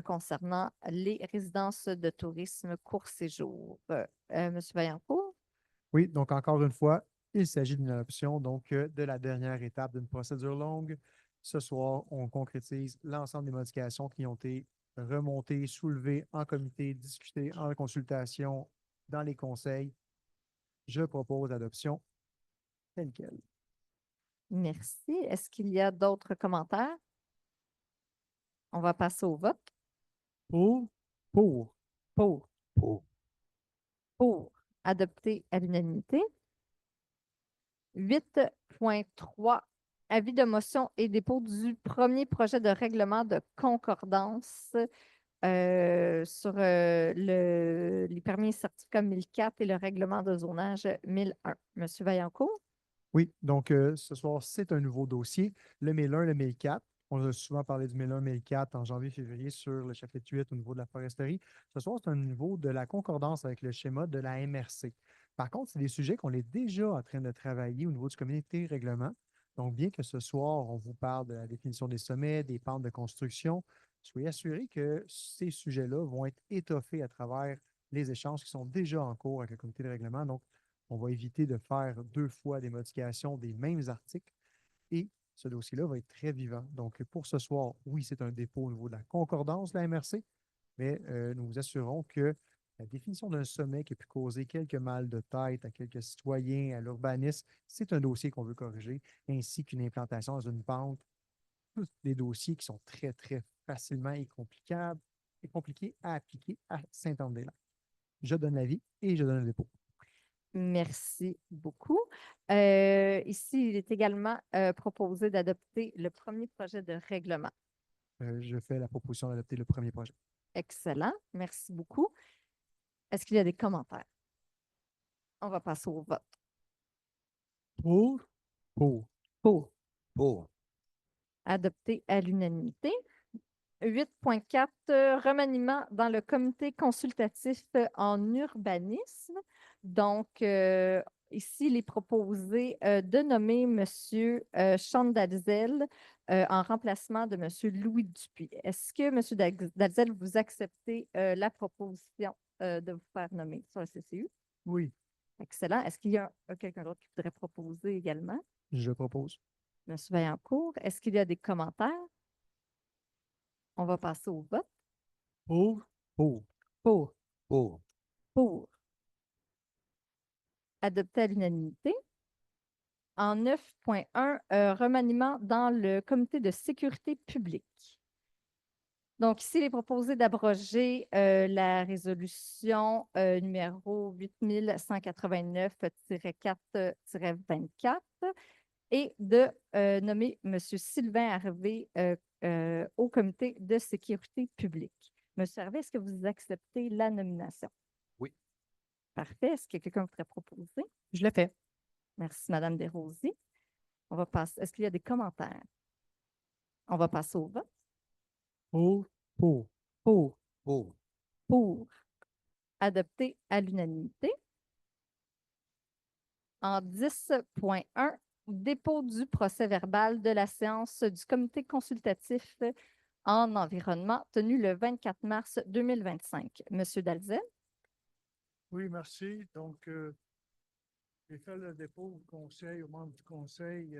concernant les résidences de tourisme court séjour. Monsieur Vaillancourt? Oui, donc encore une fois, il s'agit d'une adoption, donc de la dernière étape d'une procédure longue. Ce soir, on concrétise l'ensemble des modifications qui ont été remontées, soulevées en comité, discutées en consultation dans les conseils. Je propose l'adoption telle quelle. Merci. Est-ce qu'il y a d'autres commentaires? On va passer au vote. Pour. Pour. Pour. Pour adopter à l'unanimité. 8.3, avis de motion et dépôt du premier projet de règlement de concordance sur les permis et certificats 1004 et le règlement de zonage 1001. Monsieur Vaillancourt? Oui, donc ce soir, c'est un nouveau dossier. Le 1001, le 1004. On a souvent parlé du 1001, 1004 en janvier-février sur le chapitre 8 au niveau de la foresterie. Ce soir, c'est un niveau de la concordance avec le schéma de la MRC. Par contre, c'est des sujets qu'on est déjà en train de travailler au niveau du comité règlement. Donc, bien que ce soir, on vous parle de la définition des sommets, des pentes de construction, soyez assurés que ces sujets-là vont être étoffés à travers les échanges qui sont déjà en cours avec le comité de règlement. Donc, on va éviter de faire 2 fois des modifications des mêmes articles et ce dossier-là va être très vivant. Donc, pour ce soir, oui, c'est un dépôt au niveau de la concordance de la MRC, mais nous vous assurons que la définition d'un sommet qui a pu causer quelques mal de tête à quelques citoyens, à l'urbanisme, c'est un dossier qu'on veut corriger, ainsi qu'une implantation dans une pente. Tous des dossiers qui sont très, très facilement et compliqués à appliquer à Saint-Anne-des-Landes. Je donne l'avis et je donne le dépôt. Merci beaucoup. Ici, il est également proposé d'adopter le premier projet de règlement. Je fais la proposition d'adopter le premier projet. Excellent. Merci beaucoup. Est-ce qu'il y a des commentaires? On va passer au vote. Pour. Pour. Pour. Adopté à l'unanimité. 8.4, remaniement dans le comité consultatif en urbanisme. Donc, ici, il est proposé de nommer M. Sean Dalzell en remplacement de M. Louis Dupuis. Est-ce que M. Dalzell, vous acceptez la proposition de vous faire nommer sur le CCU? Oui, Excellent. Est-ce qu'il y a quelqu'un d'autre qui voudrait proposer également? je propose. M. Vaillancourt, est-ce qu'il y a des commentaires? On va passer au vote. Pour. Pour. Pour. Pour. Adopté à l'unanimité. En 9.1, remaniement dans le comité de sécurité publique. Donc, ici, il est proposé d'abroger la résolution numéro 8189-4-24 et de nommer M. Sylvain Harvey au comité de sécurité publique. M. Harvey, est-ce que vous acceptez la nomination? Oui. Parfait. Est-ce que quelqu'un voudrait proposer? Je le fais. Merci, Madame Desrosiers. On va passer. Est-ce qu'il y a des commentaires? On va passer au vote. Pour. Pour. Pour. Pour. Adopté à l'unanimité. En 10.1, dépôt du procès-verbal de la séance du comité consultatif en environnement tenu le 24 mars 2025. Monsieur Dalzell? Oui, merci. Donc, j'ai fait le dépôt au conseil, aux membres du conseil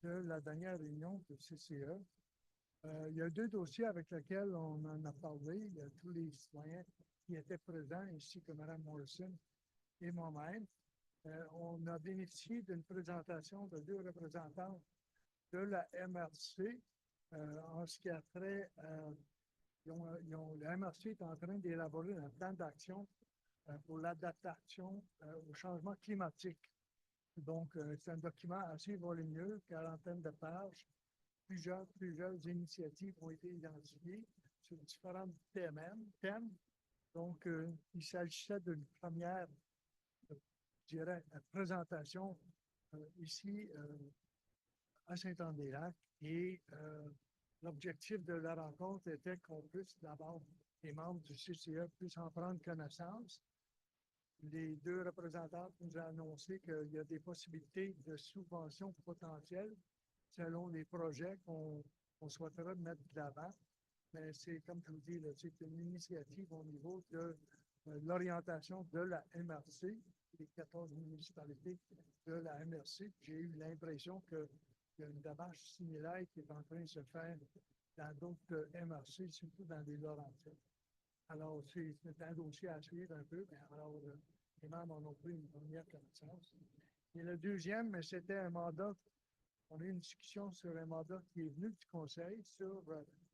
de la dernière réunion de CCE. Il y a 2 dossiers avec lesquels on en a parlé. Il y a tous les citoyens qui étaient présents, ainsi que Mme Morrison et moi-même. On a bénéficié d'une présentation de 2 représentants de la MRC en ce qui a trait. La MRC est en train d'élaborer un plan d'action pour l'adaptation au changement climatique. Donc, c'est un document assez volumineux, 40 de pages. Plusieurs initiatives ont été identifiées sur différents thèmes. Donc, il s'agissait d'une première, je dirais, présentation ici à Saint-Anne-des-Lacs. Et l'objectif de la rencontre était qu'on puisse d'abord, les membres du CCE puissent en prendre connaissance. Les 2 représentants nous ont annoncé qu'il y a des possibilités de subventions potentielles selon les projets qu'on souhaiterait mettre de l'avant. Mais c'est, comme je vous dis, c'est une initiative au niveau de l'orientation de la MRC, les 14 municipalités de la MRC. J'ai eu l'impression qu'il y a une démarche similaire qui est en train de se faire dans d'autres MRC, surtout dans les Laurentides. Alors, c'est un dossier à suivre un peu. Mais alors, les membres en ont pris une première connaissance. Et le deuxième, mais c'était un mandat. On a eu une discussion sur un mandat qui est venu du Conseil sur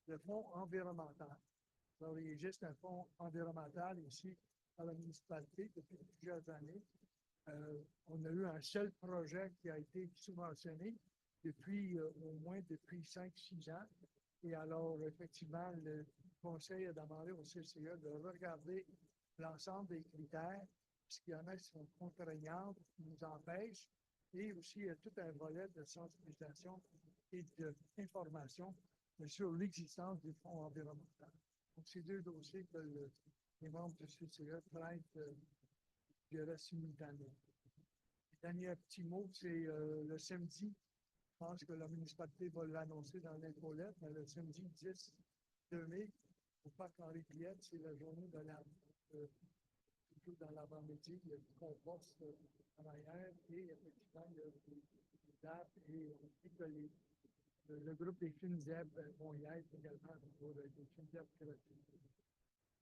le fonds environnemental. Alors, il existe un fonds environnemental ici à la municipalité depuis plusieurs années. On a eu un seul projet qui a été subventionné depuis au moins depuis 5-6 ans. Et alors, effectivement, le Conseil a demandé au CCE de regarder l'ensemble des critères, parce qu'il y en a qui sont contraignants, qui nous empêchent, et aussi il y a tout un volet de sensibilisation et d'information sur l'existence du fonds environnemental. Donc, c'est 2 dossiers que les membres du CCE traitent, je dirais, simultanément. Le dernier petit mot, c'est le samedi. Je pense que la municipalité va l'annoncer dans l'infolette, mais le samedi 10 mai, au parc Henri-Piette, c'est la journée de l'arbre. Surtout dans l'avant-midi, il y a du compost en arrière et effectivement, il y a des arbres et on dit que le groupe des FINZEB vont y être également pour des FINZEB créatifs.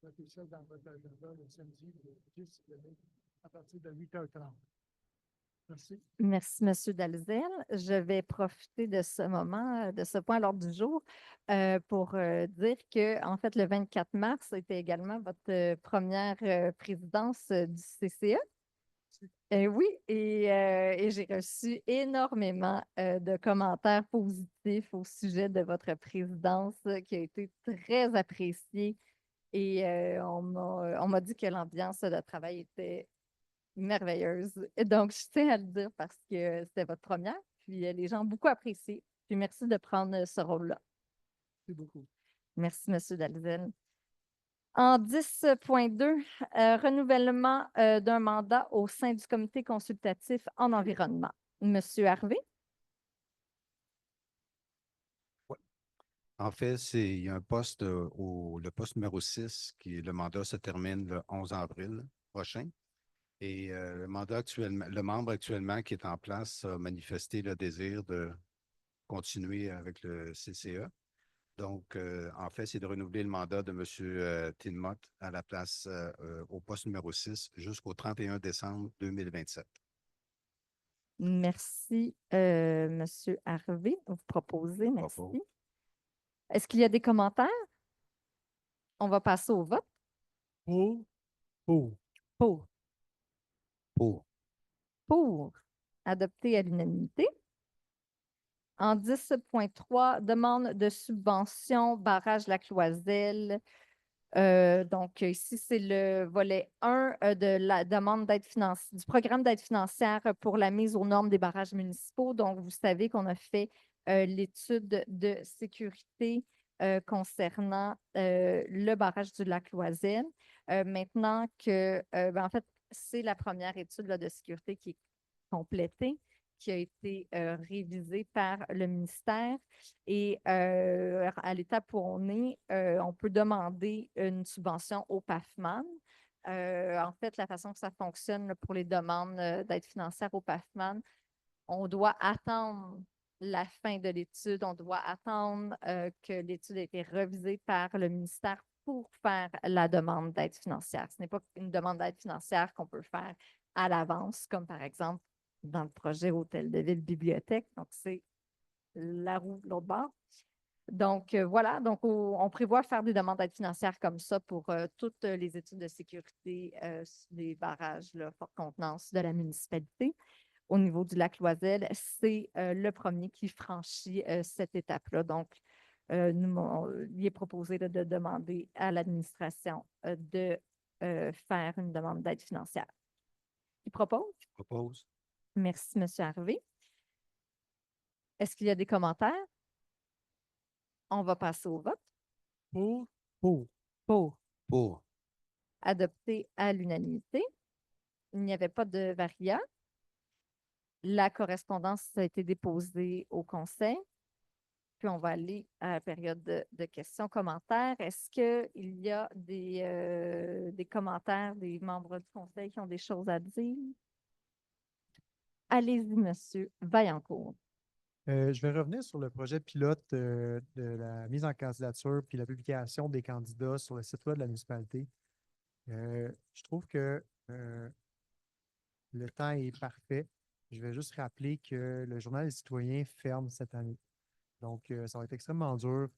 Notez ça dans votre agenda le samedi le 10 mai à partir de 8h30. Merci. Merci, M. Dalzell. Je vais profiter de ce moment, de ce point à l'ordre du jour, pour dire que, en fait, le 24 mars était également votre première présidence du CCE. Oui, et j'ai reçu énormément de commentaires positifs au sujet de votre présidence qui a été très appréciée. Et on m'a dit que l'ambiance de travail était merveilleuse. Et donc, je tiens à le dire parce que c'était votre première, puis les gens ont beaucoup apprécié. Puis merci de prendre ce rôle-là. Merci beaucoup. Merci, M. Dalzell. En 10.2, renouvellement d'un mandat au sein du comité consultatif en environnement. Monsieur Harvey? En fait, il y a un poste, le poste numéro 6, le mandat se termine le 11 avril prochain. Et le membre actuellement qui est en place a manifesté le désir de continuer avec le CCE. Donc, en fait, c'est de renouveler le mandat de M. Tinmott à la place au poste numéro 6 jusqu'au 31 décembre 2027. Merci, Monsieur Harvey. Vous proposez, merci. Propos. Est-ce qu'il y a des commentaires? On va passer au vote. Pour. Pour. Pour. Pour. Adopté à l'unanimité. En 10.3, demande de subvention barrage La Cloiselle Donc, ici, c'est le volet 1 de la demande d'aide financière, du programme d'aide financière pour la mise aux normes des barrages municipaux. Donc, vous savez qu'on a fait l'étude de sécurité concernant le barrage du lac Loisel. Maintenant que, en fait, c'est la première étude là, de sécurité qui est complétée, qui a été révisée par le ministère. Et à l'étape où on est, on peut demander une subvention au PAFMAN. En fait, la façon que ça fonctionne là, pour les demandes d'aide financière au PAFMAN, on doit attendre la fin de l'étude, on doit attendre que l'étude ait été revisée par le ministère pour faire la demande d'aide financière. Ce n'est pas une demande d'aide financière qu'on peut faire à l'avance, comme par exemple dans le projet Hôtel de Ville Bibliothèque. Donc, c'est la roue de l'autre bord. Donc, voilà. Donc, on prévoit faire des demandes d'aide financière comme ça pour toutes les études de sécurité sur les barrages là, forte contenance de la municipalité. Au niveau du lac Loisel, c'est le premier qui franchit cette étape-là. Donc, il est proposé là, de demander à l'administration de faire une demande d'aide financière. Il propose? Je propose. Merci, M. Harvey. Est-ce qu'il y a des commentaires? On va passer au vote. Pour, Pour. Pour. Adopté à l'unanimité. Il n'y avait pas de variant. La correspondance a été déposée au conseil. Puis on va aller à la période de questions-commentaires. Est-ce qu'il y a des commentaires des membres du conseil qui ont des choses à dire? Allez-y, monsieur Vaillancourt. Je vais revenir sur le projet pilote de la mise en candidature puis la publication des candidats sur le site web de la municipalité. Je trouve que le temps est parfait. Je vais juste rappeler que le Journal des citoyens ferme cette année. Donc, ça va être extrêmement dur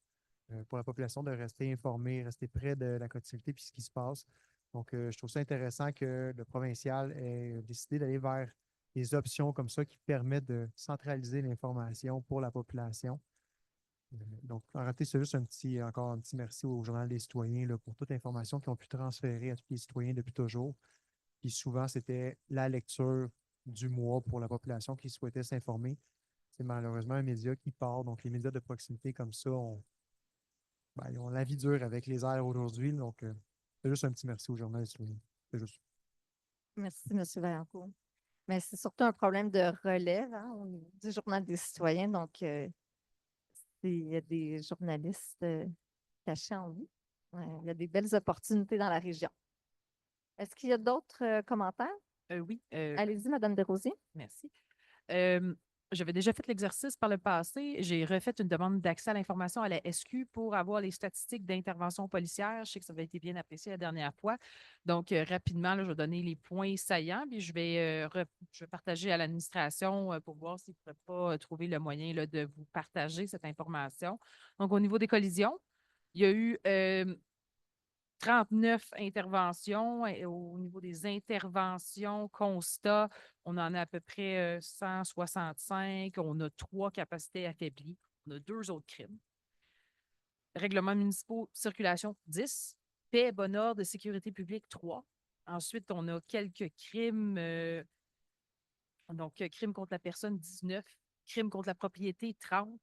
pour la population de rester informée, rester près de la collectivité puis ce qui se passe. Donc, je trouve ça intéressant que le provincial ait décidé d'aller vers des options comme ça qui permettent de centraliser l'information pour la population. Donc, en réalité, c'est juste encore un petit merci au Journal des citoyens là, pour toute l'information qu'ils ont pu transférer à tous les citoyens depuis toujours. Puis souvent, c'était la lecture du mois pour la population qui souhaitait s'informer. C'est malheureusement un média qui part. Donc, les médias de proximité comme ça ils ont la vie dure avec les airs aujourd'hui. Donc, c'est juste un petit merci au Journal des citoyens. C'est juste. Merci, monsieur Vaillancourt. Mais c'est surtout un problème de relève hein, au niveau du Journal des citoyens. Donc, il y a des journalistes cachés en vous. Il y a des belles opportunités dans la région. Est-ce qu'il y a d'autres commentaires? Oui. Allez-y, Madame Desrosiers. Merci. J'avais déjà fait l'exercice par le passé. J'ai refait une demande d'accès à l'information à la SQ pour avoir les statistiques d'intervention policière. Je sais que ça avait été bien apprécié la dernière fois. Donc, rapidement, là, je vais donner les points saillants, puis je vais partager à l'administration pour voir s'ils ne pourraient pas trouver le moyen là, de vous partager cette information. Donc, au niveau des collisions, il y a eu 39 interventions. Et au niveau des interventions, constats, on en a à peu près 165. On a 3 capacités affaiblies. On a 2 autres crimes. Règlements municipaux, circulation, 10. Paix, bon ordre et sécurité publique, 3. Ensuite, on a quelques crimes. Donc, crimes contre la personne, 19. Crimes contre la propriété, 30.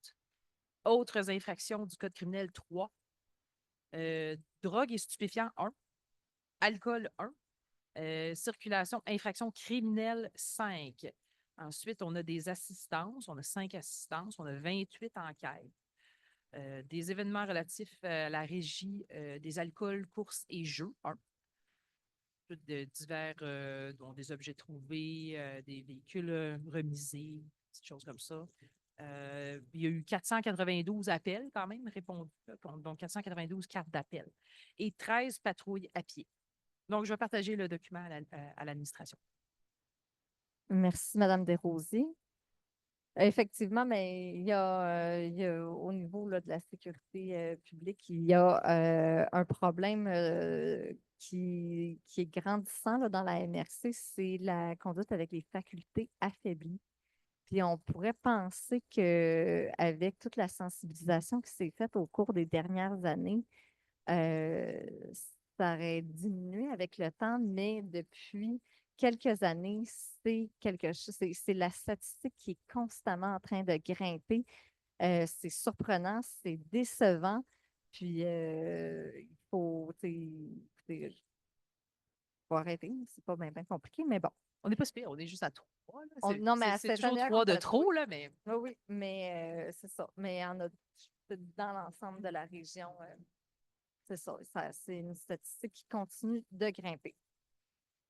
Autres infractions du code criminel, 3. Drogue et stupéfiants, 1. Alcool, 1. Circulation, infraction criminelle, 5. Ensuite, on a des assistances. On a 5 assistances. On a 28 enquêtes. Des événements relatifs à la régie des alcools, courses et jeux, 1. De divers, dont des objets trouvés, des véhicules remisés, des choses comme ça. Il y a eu 492 appels quand même répondus, donc 492 cartes d'appel et 13 patrouilles à pied. Donc, je vais partager le document à l'administration. Merci, Madame Desrosiers. Effectivement, mais il y a au niveau là, de la sécurité publique, il y a un problème qui est grandissant là, dans la MRC, c'est la conduite avec les facultés affaiblies. Puis on pourrait penser qu'avec toute la sensibilisation qui s'est faite au cours des dernières années, ça aurait diminué avec le temps, mais depuis quelques années, c'est quelque chose, c'est la statistique qui est constamment en train de grimper. C'est surprenant, c'est décevant. Puis, il faut, tu sais, faut arrêter. C'est pas bien compliqué, mais bon. On n'est pas si pire, on est juste à 3. Là. Non, mais à C'est cette toujours année, 3 on de a trop, là, mais Oui, oui, mais c'est ça. Mais il y en a dans l'ensemble de la région. C'est ça, c'est une statistique qui continue de grimper.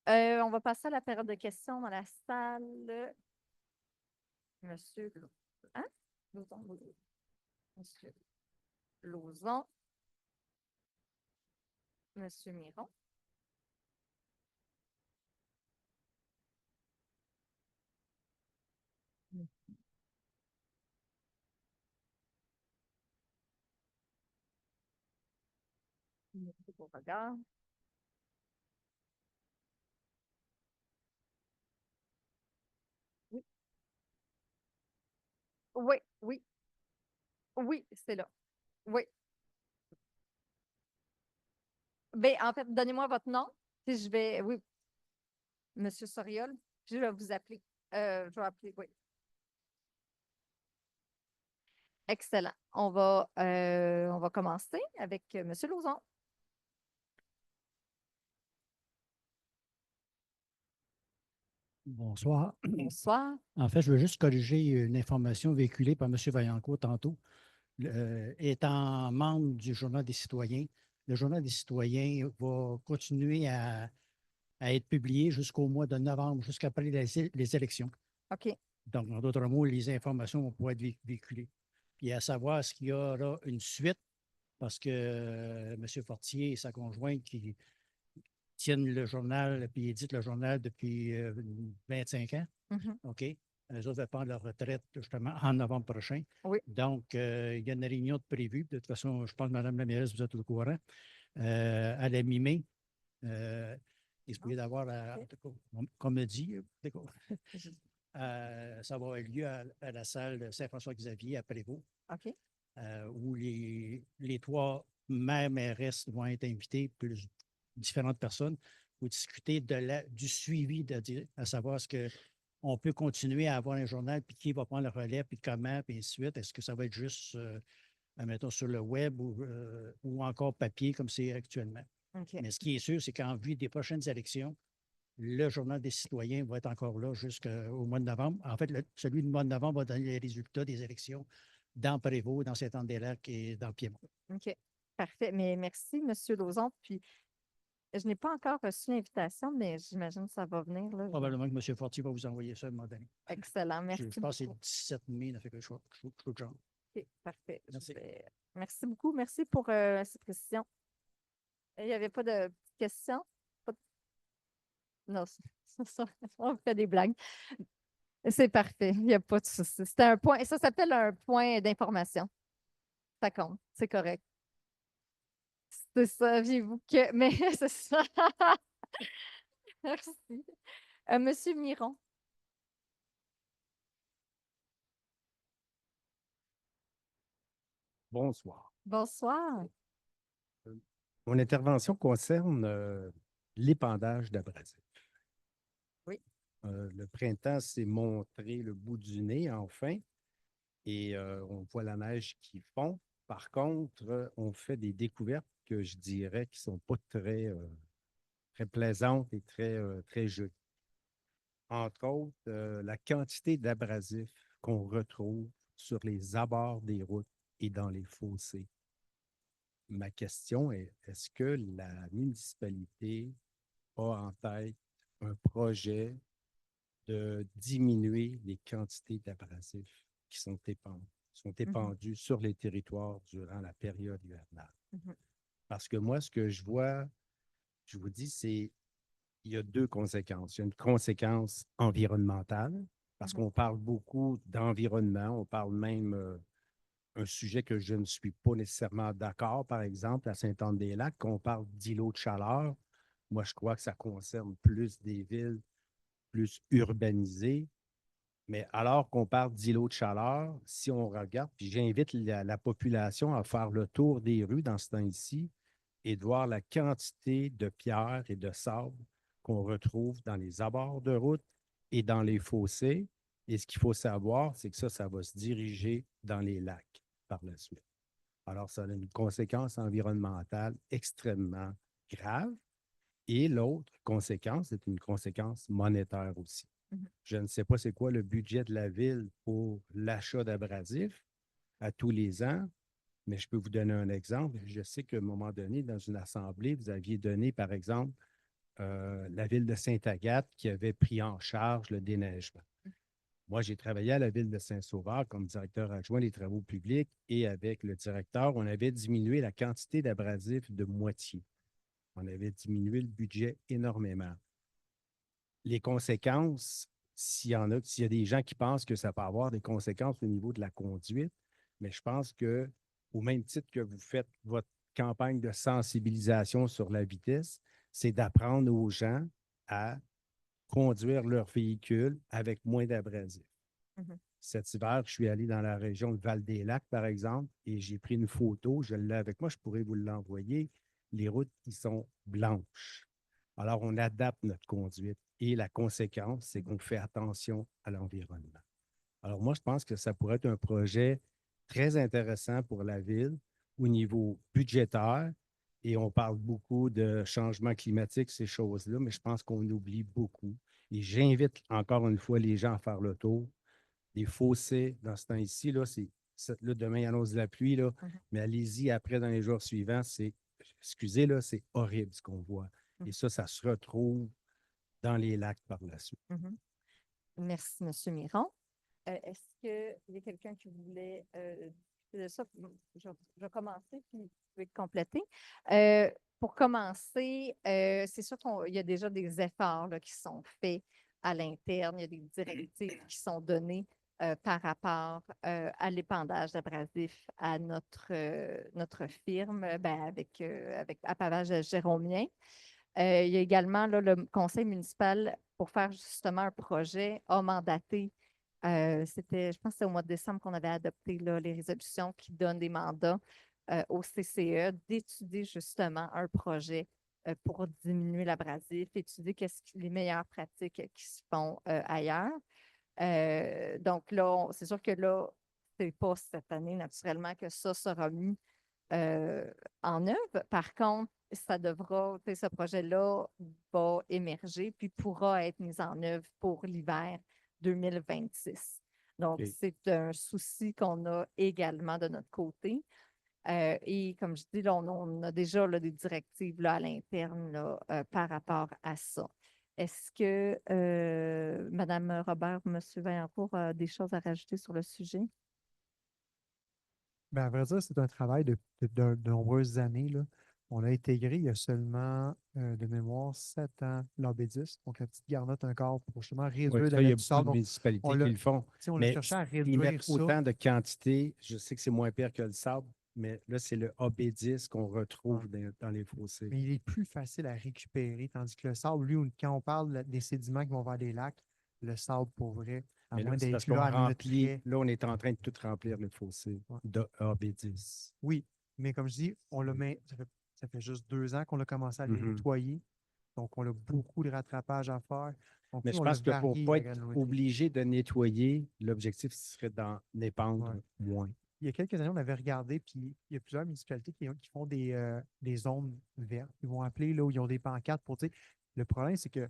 On va passer à la période de questions dans la salle. Monsieur Hein? Lauzon. Monsieur Lauzon. Monsieur Miron. Merci pour le regard. Oui, oui, oui, oui, c'est là. Oui. Ben, en fait, donnez-moi votre nom, puis je vais. Oui, Monsieur Soriol, puis je vais vous appeler. Je vais appeler, oui. Excellent. On va commencer avec Monsieur Lauzon. Bonsoir. Bonsoir. En fait, je veux juste corriger une information véhiculée par M. Vaillancourt tantôt. Étant membre du Journal des citoyens, le Journal des citoyens va continuer à être publié jusqu'au mois de novembre, jusqu'après les élections. OK. Donc, en d'autres mots, les informations vont pouvoir être véhiculées. Puis à savoir, est-ce qu'il y aura une suite, parce que M. Fortier et sa conjointe qui tiennent le journal, puis éditent le journal depuis 25 ans. Mhm. OK? Eux autres vont prendre leur retraite justement en novembre prochain. Oui. Donc, il y a une réunion de prévue. De toute façon, je pense que Mme la mairesse, vous êtes au courant. À la mi-mai. Il se peut d'avoir, comme me dit, ça va avoir lieu à la salle Saint-François-Xavier à Prévost, OK. où les 3 maires, mairesses vont être invités, plus différentes personnes, pour discuter du suivi, à savoir est-ce qu'on peut continuer à avoir un journal, puis qui va prendre le relais, puis comment, puis ainsi de suite. Est-ce que ça va être juste, mettons, sur le web ou encore papier, comme c'est actuellement? OK. Mais ce qui est sûr, c'est qu'en vue des prochaines élections, le Journal des citoyens va être encore là jusqu'au mois de novembre. En fait, celui du mois de novembre va donner les résultats des élections dans Prévost, dans Saint-Anne-des-Lacs et dans Piémont. OK. Parfait. Mais merci, M. Lauzon. Puis, je n'ai pas encore reçu l'invitation, mais j'imagine que ça va venir. Là. Probablement que M. Fortier va vous envoyer ça à un moment donné. Excellent. Merci Je pense que c'est le beaucoup. 17 mai, ça fait quelque chose de genre. OK. Parfait. Merci. Merci beaucoup. Merci pour ces précisions. Il n'y avait pas de petites questions? Non, on fait des blagues. C'est parfait. Il n'y a pas de souci. C'était un point. Ça s'appelle un point d'information. Ça compte. C'est correct. C'est ça, saviez-vous que. Mais c'est ça. Merci. Monsieur Miron. Bonsoir. Bonsoir. Mon intervention concerne l'épandage d'abrasifs. Oui. Le printemps s'est montré le bout du nez, enfin, et on voit la neige qui fond. Par contre, on fait des découvertes que je dirais qui ne sont pas très plaisantes et très jolies. Entre autres, la quantité d'abrasifs qu'on retrouve sur les abords des routes et dans les fossés. Ma question est, est-ce que la municipalité a en tête un projet de diminuer les quantités d'abrasifs qui sont épandus sur les territoires durant la période hivernale? Mhm. Parce que moi, ce que je vois, je vous dis, c'est il y a 2 conséquences. Il y a une conséquence environnementale, parce qu'on parle beaucoup d'environnement, on parle même un sujet que je ne suis pas nécessairement d'accord, par exemple, à Sainte-Anne-des-Lacs, qu'on parle d'îlots de chaleur. Moi, je crois que ça concerne plus des villes plus urbanisées. Mais alors qu'on parle d'îlots de chaleur, si on regarde, puis j'invite la population à faire le tour des rues dans ce temps-ci, et de voir la quantité de pierres et de sable qu'on retrouve dans les abords de route et dans les fossés. Et ce qu'il faut savoir, c'est que ça va se diriger dans les lacs par la suite. Alors, ça a une conséquence environnementale extrêmement grave. Et l'autre conséquence, c'est une conséquence monétaire aussi. Je ne sais pas c'est quoi le budget de la ville pour l'achat d'abrasifs à tous les ans, mais je peux vous donner un exemple. Je sais qu'à un moment donné, dans une assemblée, vous aviez donné, par exemple, la ville de Sainte-Agathe qui avait pris en charge le déneigement. Moi, j'ai travaillé à la ville de Saint-Sauveur comme directeur adjoint des travaux publics et avec le directeur, on avait diminué la quantité d'abrasifs de moitié. On avait diminué le budget énormément. Les conséquences, s'il y a des gens qui pensent que ça peut avoir des conséquences au niveau de la conduite, mais je pense que au même titre que vous faites votre campagne de sensibilisation sur la vitesse, c'est d'apprendre aux gens à conduire leur véhicule avec moins d'abrasifs. Cet hiver, je suis allé dans la région de Val-des-Lacs, par exemple, et j'ai pris une photo, je l'ai avec moi, je pourrais vous l'envoyer, les routes qui sont blanches. Alors, on adapte notre conduite et la conséquence, c'est qu'on fait attention à l'environnement. Alors, moi, je pense que ça pourrait être un projet très intéressant pour la ville au niveau budgétaire. Et on parle beaucoup de changement climatique, ces choses-là, mais je pense qu'on oublie beaucoup. Et j'invite encore une fois les gens à faire le tour. Les fossés, dans ce temps-ci, là, là, demain, il annonce de la pluie, là, mais allez-y après dans les jours suivants, excusez, là, c'est horrible ce qu'on voit. Et ça se retrouve dans les lacs par la suite. Merci, M. Miron. Est-ce qu'il y a quelqu'un qui voulait discuter de ça? Je vais commencer, puis vous pouvez compléter. Pour commencer, c'est sûr qu'il y a déjà des efforts là, qui sont faits à l'interne. Il y a des directives qui sont données par rapport à l'épandage d'abrasifs à notre firme avec Appavage Jérômien. Il y a également là, le conseil municipal pour faire justement un projet a mandaté. Je pense que c'était au mois de décembre qu'on avait adopté là, les résolutions qui donnent des mandats au CCE d'étudier justement un projet pour diminuer l'abrasif, étudier les meilleures pratiques qui se font ailleurs. Donc là, c'est sûr que là, ce n'est pas cette année naturellement que ça sera mis en œuvre. Par contre, ce projet-là va émerger puis pourra être mis en œuvre pour l'hiver 2026. Donc, c'est un souci qu'on a également de notre côté. Et comme je dis, là, on a déjà là, des directives là, à l'interne là, par rapport à ça. Est-ce que Mme Robert, M. Vaillancourt a des choses à rajouter sur le sujet? À vrai dire, c'est un travail de nombreuses années, là. On a intégré il y a seulement, de mémoire, 7 ans, l'AB10, donc la petite garnotte encore pour justement réduire Oui, la ça, il y a du beaucoup sable. de municipalités on qui l'a- le font. On a Mais cherché à ils réduire mettent ça. autant de quantité. Je sais que c'est moins pire que le sable, mais là, c'est le AB10 qu'on retrouve dans les fossés. Mais il est plus facile à récupérer, tandis que le sable, lui, quand on parle des sédiments qui vont vers les lacs, le sable, pour vrai, à Mais là, moins c'est parce d'être qu'on là à notre remplit. trait. Là, on est en train de tout remplir le fossé de AB10. Oui, mais comme je dis, ça fait juste 2 ans qu'on a commencé à les Mhm. nettoyer. Donc, on a beaucoup de rattrapage à faire. Donc, Mais nous, je on a pense que pour ne varié pas la être granularité. obligé de nettoyer, l'objectif serait d'en épandre moins. Il y a quelques années, on avait regardé, puis il y a plusieurs municipalités qui font des zones vertes. Ils vont appeler là où ils ont des pancartes pour dire. Le problème, c'est que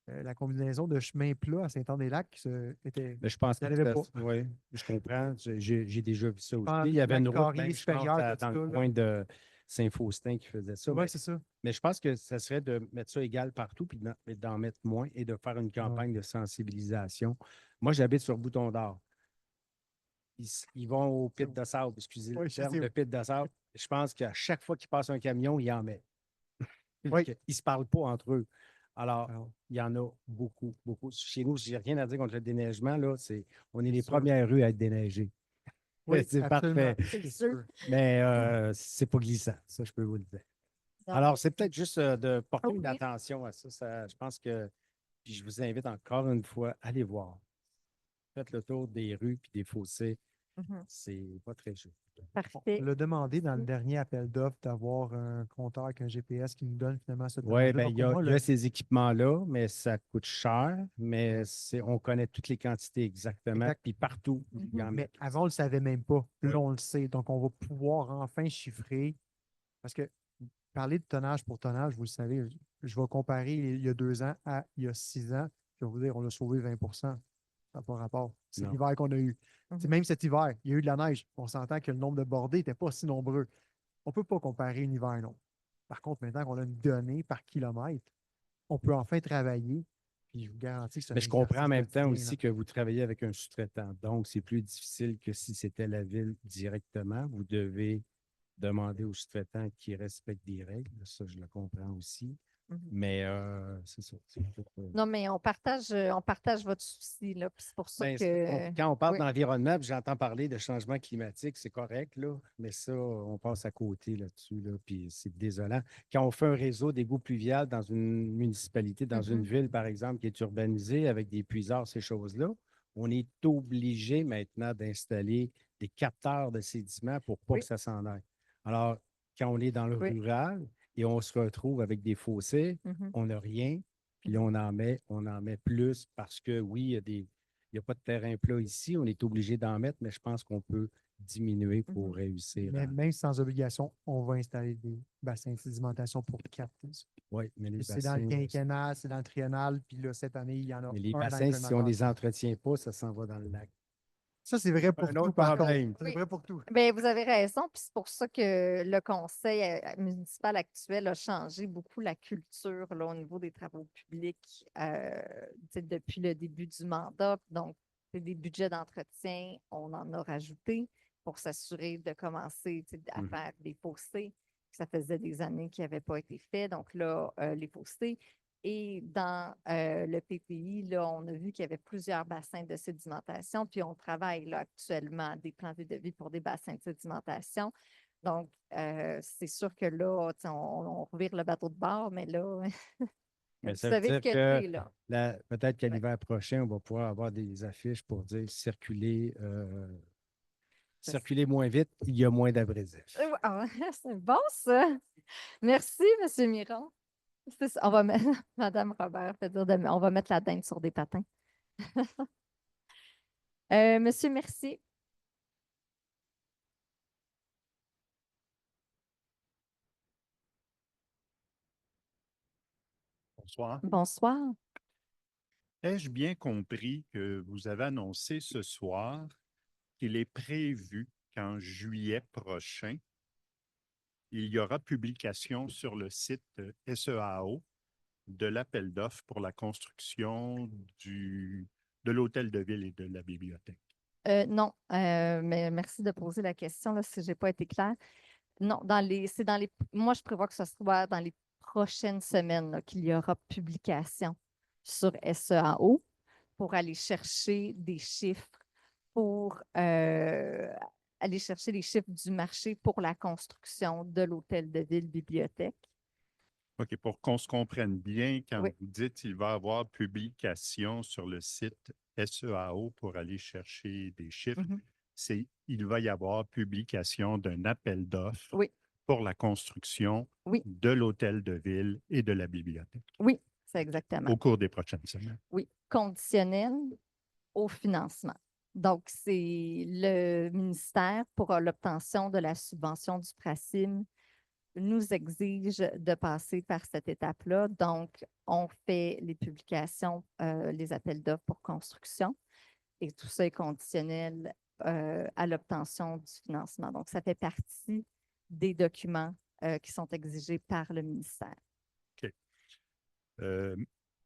la combinaison de chemin plat à Saint-Anne-des-Lacs était. Mais je pense Il pas n'y que avait pas. oui, je comprends. J'ai déjà vu ça aussi. Ah, Il y avait lac une route, Carré, même, je pense, supérieur, dans le tout ça, là. coin de Saint-Faustin qui faisait ça. Oui, c'est ça. Mais je pense que ça serait de mettre ça égal partout, puis d'en mettre moins et de faire une campagne de sensibilisation. Moi, j'habite sur Bouton d'Or. Ils vont au pit de sable, excusez le terme, le pit de sable. Je pense qu'à chaque fois qu'il passe un camion, il en met. Oui. Ils ne se parlent pas entre eux. Alors, il y en a beaucoup, beaucoup. Chez nous, je n'ai rien à dire contre le déneigement. Là, on est les premières rues à être déneigées. Oui, c'est absolument. parfait. C'est sûr. Mais c'est pas glissant, ça, je peux vous le dire. Non. Alors, c'est peut-être juste de porter une Oui. attention à ça. Je pense que, puis je vous invite encore une fois, à aller voir. Faites le tour des rues puis des fossés. C'est pas très chaud. Parfait. On l'a demandé dans le dernier appel d'offres d'avoir un compteur avec un GPS qui nous donne finalement ce Oui, tonnage-là. bien, Donc, il pour moi, y a ces équipements-là, mais ça coûte cher, mais on connaît toutes les quantités exactement, Exact. puis partout, il y en mais a. avant, on ne le savait même pas. Oui. Là, on le sait. Donc, on va pouvoir enfin chiffrer. Parce que parler de tonnage pour tonnage, vous le savez, je vais comparer il y a 2 ans à il y a 6 ans. Je vais vous dire, on a sauvé 20%. Ça n'a pas rapport. C'est Non. l'hiver qu'on a eu. Mhm. Même cet hiver, il y a eu de la neige. On s'entend que le nombre de bordées n'était pas si nombreux. On ne peut pas comparer un hiver, non. Par contre, maintenant qu'on a une donnée par kilomètre, on peut enfin travailler. Puis je vous garantis que c'est un Mais je comprends en exercice même temps quotidien, aussi que vous travaillez avec un sous-traitant. Donc, c'est plus difficile que si c'était la ville directement. Vous devez demander au sous-traitant qu'il respecte des règles. Ça, je le comprends aussi. Mhm. Mais c'est ça. Non, mais on partage votre souci, là. Puis c'est pour ça Ben, que. quand on parle Oui. d'environnement, puis j'entends parler de changement climatique, c'est correct, là, mais ça, on passe à côté là-dessus, là, puis c'est désolant. Quand on fait un réseau d'égouts pluvial dans une municipalité, dans une ville, par exemple, qui est urbanisée avec des puisards, ces choses-là, on est obligé maintenant d'installer des capteurs de sédiments pour pas Oui. que ça s'en aille. Alors, quand on est dans le Oui. rural et on se retrouve avec des fossés, Mhm. on n'a rien, puis là, on en met plus parce que oui, il n'y a pas de terrain plat ici. On est obligé d'en mettre, mais je pense qu'on peut diminuer pour Mhm. réussir. Mais même sans obligation, on va installer des bassins de sédimentation pour capter ça. Oui, mais les C'est dans le bassins, quinquennat, c'est dans le triennal, puis là, cette année, il y en a mais les un dans le bassins, si on ne les colmateur. entretient pas, ça s'en va dans le lac. Ça, c'est vrai pour Un tout, autre par problème. contre. C'est Oui. vrai pour tout. Bien, vous avez raison, puis c'est pour ça que le conseil municipal actuel a changé beaucoup la culture là, au niveau des travaux publics depuis le début du mandat. Donc, c'est des budgets d'entretien, on en a rajouté pour s'assurer de commencer à Mhm. faire des fossés. Ça faisait des années qui n'avaient pas été faits. Donc là, les fossés. Et dans le PPI, là, on a vu qu'il y avait plusieurs bassins de sédimentation, puis on travaille là, actuellement des plans de devis pour des bassins de sédimentation. Donc, c'est sûr que là, on revire le bateau de bord, mais là, Mais vous ça veut savez ce dire que c'est, là. peut-être qu'à Ouais. l'hiver prochain, on va pouvoir avoir des affiches pour dire circuler moins vite, il y a moins d'abrésifs. Ah, c'est bon, ça. Merci, M. Miron. C'est ça. On va mettre, Madame Robert fait dire on va mettre la dinde sur des patins. Monsieur Mercier. Bonsoir. Bonsoir. Ai-je bien compris que vous avez annoncé ce soir qu'il est prévu qu'en juillet prochain, il y aura publication sur le site SEAO de l'appel d'offres pour la construction de l'hôtel de ville et de la bibliothèque? Non, mais merci de poser la question là, si je n'ai pas été claire. Non, moi, je prévois que ce soit dans les prochaines semaines là, qu'il y aura publication sur SEAO pour aller chercher des chiffres pour aller chercher les chiffres du marché pour la construction de l'hôtel de ville bibliothèque. OK, pour qu'on se comprenne bien, quand Oui. vous dites qu'il va y avoir publication sur le site SEAO pour aller chercher des chiffres, Mhm. il va y avoir publication d'un appel d'offres Oui. pour la construction Oui. de l'hôtel de ville et de la bibliothèque Oui, c'est exactement. au cours des prochaines semaines. Oui, conditionnel au financement. Donc, c'est le ministère pour l'obtention de la subvention du PRACIM nous exige de passer par cette étape-là. Donc, on fait les publications, les appels d'offres pour construction et tout ça est conditionnel à l'obtention du financement. Donc, ça fait partie des documents qui sont exigés par le ministère. OK.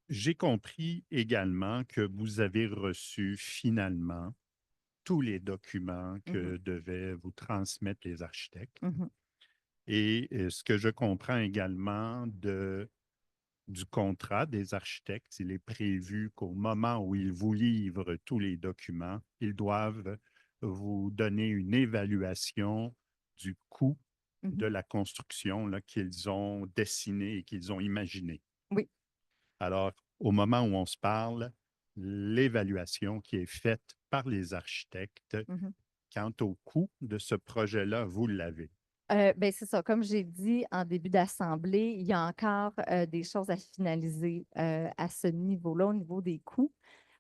J'ai compris également que vous avez reçu finalement tous les documents que devaient vous transmettre les architectes. Mhm. Et ce que je comprends également du contrat des architectes, il est prévu qu'au moment où ils vous livrent tous les documents, ils doivent vous donner une évaluation du coût de la construction là, qu'ils ont dessiné et qu'ils ont imaginé. Oui. Alors, au moment où on se parle, l'évaluation qui est faite par les architectes Mhm. quant au coût de ce projet-là, vous l'avez. Ben, c'est ça. Comme j'ai dit en début d'assemblée, il y a encore des choses à finaliser à ce niveau-là, au niveau des coûts.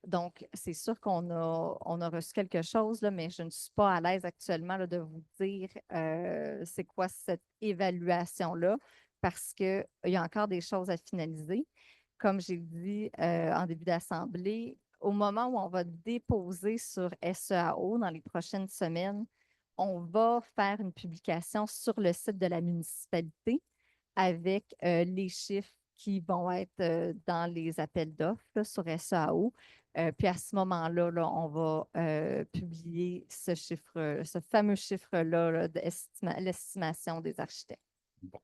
Donc, c'est sûr on a reçu quelque chose, là, mais je ne suis pas à l'aise actuellement là, de vous dire c'est quoi cette évaluation-là parce qu'il y a encore des choses à finaliser. Comme j'ai dit en début d'assemblée, au moment où on va déposer sur SEAO dans les prochaines semaines, on va faire une publication sur le site de la municipalité avec les chiffres qui vont être dans les appels d'offres là, sur SEAO. Puis à ce moment-là, là, on va publier ce chiffre, ce fameux chiffre-là là, l'estimation des architectes. Bon.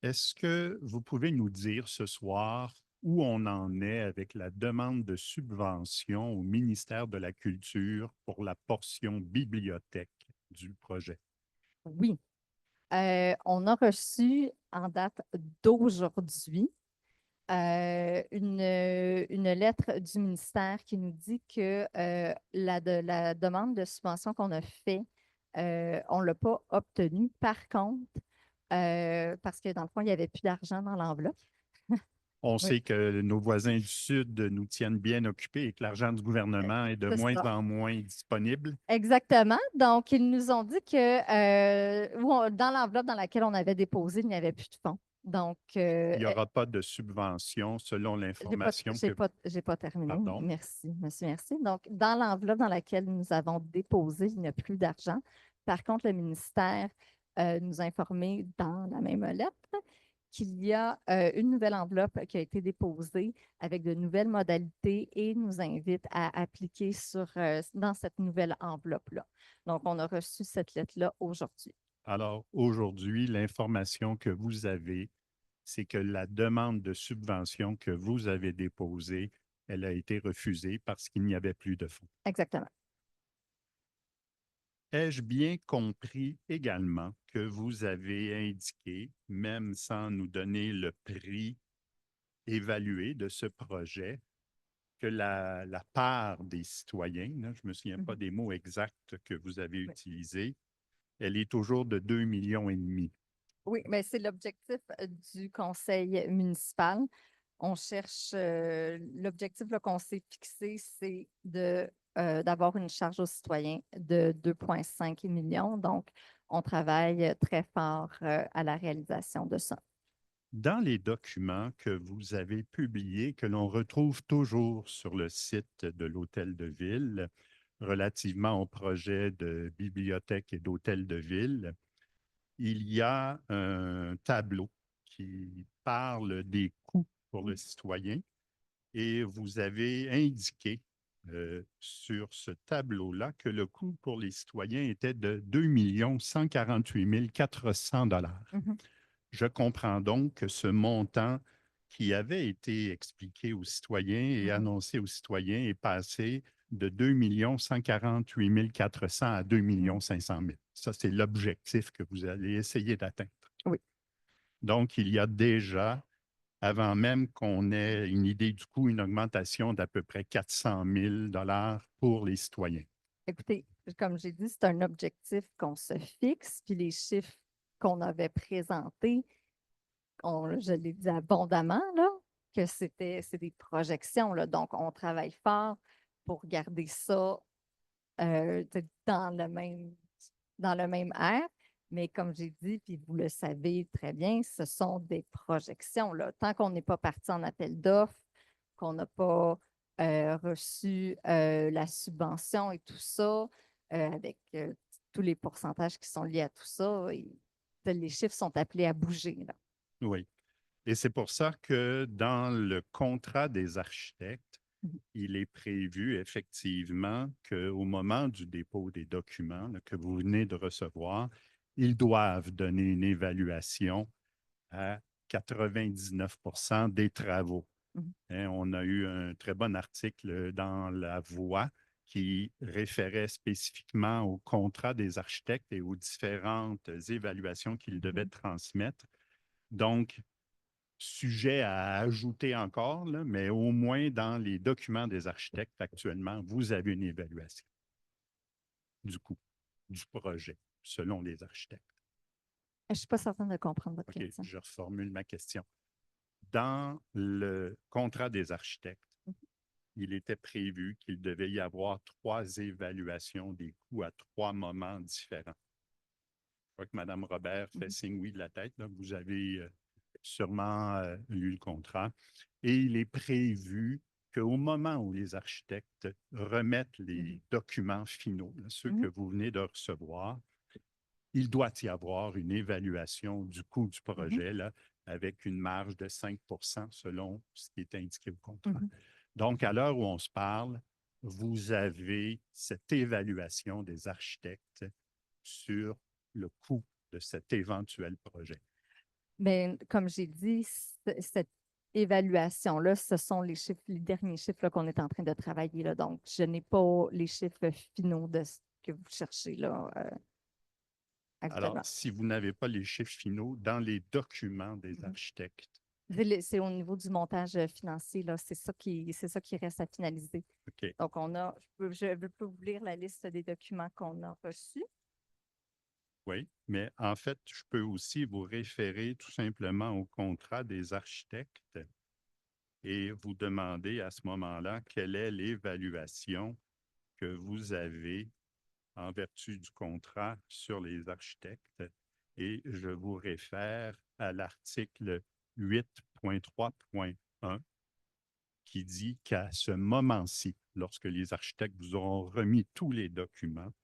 Est-ce que vous pouvez nous dire ce soir où on en est avec la demande de subvention au ministère de la Culture pour la portion bibliothèque du projet? Oui. On a reçu en date d'aujourd'hui une lettre du ministère qui nous dit que la demande de subvention qu'on a fait, on ne l'a pas obtenue. Par contre, parce que dans le fond, il n'y avait plus d'argent dans l'enveloppe. On Oui. sait que nos voisins du Sud nous tiennent bien occupés et que l'argent du gouvernement est de C'est moins ça. en moins disponible. Exactement. Donc, ils nous ont dit que dans l'enveloppe dans laquelle on avait déposé, il n'y avait plus de fonds. Donc, Il n'y aura pas de subvention selon l'information que... j'ai pas terminé. Pardon. Merci, monsieur, merci. Donc, dans l'enveloppe dans laquelle nous avons déposé, il n'y a plus d'argent. Par contre, le ministère nous a informé dans la même lettre qu'il y a une nouvelle enveloppe qui a été déposée avec de nouvelles modalités et nous invite à appliquer dans cette nouvelle enveloppe-là. Donc, on a reçu cette lettre-là aujourd'hui. Alors, aujourd'hui, l'information que vous avez, c'est que la demande de subvention que vous avez déposée, elle a été refusée parce qu'il n'y avait plus de fonds. Exactement. Ai-je bien compris également que vous avez indiqué, même sans nous donner le prix évalué de ce projet, que la part des citoyens, là, je ne me souviens pas des mots exacts que vous avez utilisés, elle est toujours de 2,5 millions. Oui, mais c'est l'objectif du conseil municipal. On cherche, l'objectif là, qu'on s'est fixé, c'est d'avoir une charge aux citoyens de 2,5 millions. Donc, on travaille très fort à la réalisation de ça. Dans les documents que vous avez publiés, que l'on retrouve toujours sur le site de l'Hôtel de Ville, relativement au projet de bibliothèque et d'hôtel de ville, il y a un tableau qui parle des coûts pour le citoyen et vous avez indiqué sur ce tableau-là que le coût pour les citoyens était de 2 148 400 $. Je comprends donc que ce montant qui avait été expliqué aux citoyens et annoncé aux citoyens est passé de 2 148 400 à 2 500 000. Ça, c'est l'objectif que vous allez essayer d'atteindre. Oui. Donc, il y a déjà, avant même qu'on ait une idée du coût, une augmentation d'à peu près 400 000 $ pour les citoyens. Écoutez, comme j'ai dit, c'est un objectif qu'on se fixe, puis les chiffres qu'on avait présentés, je l'ai dit abondamment, là, que c'est des projections, là, donc on travaille fort pour garder ça dans le même air. Mais comme j'ai dit, puis vous le savez très bien, ce sont des projections, là. Tant qu'on n'est pas parti en appel d'offres, qu'on n'a pas reçu la subvention et tout ça, avec tous les pourcentages qui sont liés à tout ça, les chiffres sont appelés à bouger, là. Oui. Et c'est pour ça que dans le contrat des architectes, il est prévu effectivement qu'au moment du dépôt des documents là, que vous venez de recevoir, ils doivent donner une évaluation à 99 des travaux. Hein, on a eu un très bon article dans La Voix qui référait spécifiquement au contrat des architectes et aux différentes évaluations qu'ils devaient transmettre. Donc, sujet à ajouter encore, là, mais au moins dans les documents des architectes actuellement, vous avez une évaluation. du coût du projet, selon les architectes. Je ne suis pas certaine de comprendre votre OK, question. je reformule ma question. Dans le contrat des architectes, il était prévu qu'il devait y avoir 3 évaluations des coûts à 3 moments différents. Je crois que Mme Robert fait signe oui de la tête. Là. Vous avez sûrement lu le contrat. Et il est prévu qu'au moment où les architectes remettent les documents finaux, là, ceux que vous venez de recevoir, il doit y avoir une évaluation du coût du projet là, avec une marge de 5 selon ce qui est indiqué au contrat. Donc, à l'heure où on se parle, vous avez cette évaluation des architectes sur le coût de cet éventuel projet. Mais comme j'ai dit, cette évaluation-là, ce sont les chiffres, les derniers chiffres là, qu'on est en train de travailler. Là. Donc, je n'ai pas les chiffres finaux de ce que vous cherchez là. Actuellement. Alors, si vous n'avez pas les chiffres finaux dans les documents des architectes, C'est au niveau du montage financier, là. C'est ça qui reste à finaliser. OK. Donc, je peux vous lire la liste des documents qu'on a reçus. Oui, mais en fait, je peux aussi vous référer tout simplement au contrat des architectes et vous demander à ce moment-là quelle est l'évaluation que vous avez en vertu du contrat sur les architectes. Et je vous réfère à l'article 8.3.1 qui dit qu'à ce moment-ci, lorsque les architectes vous auront remis tous les documents,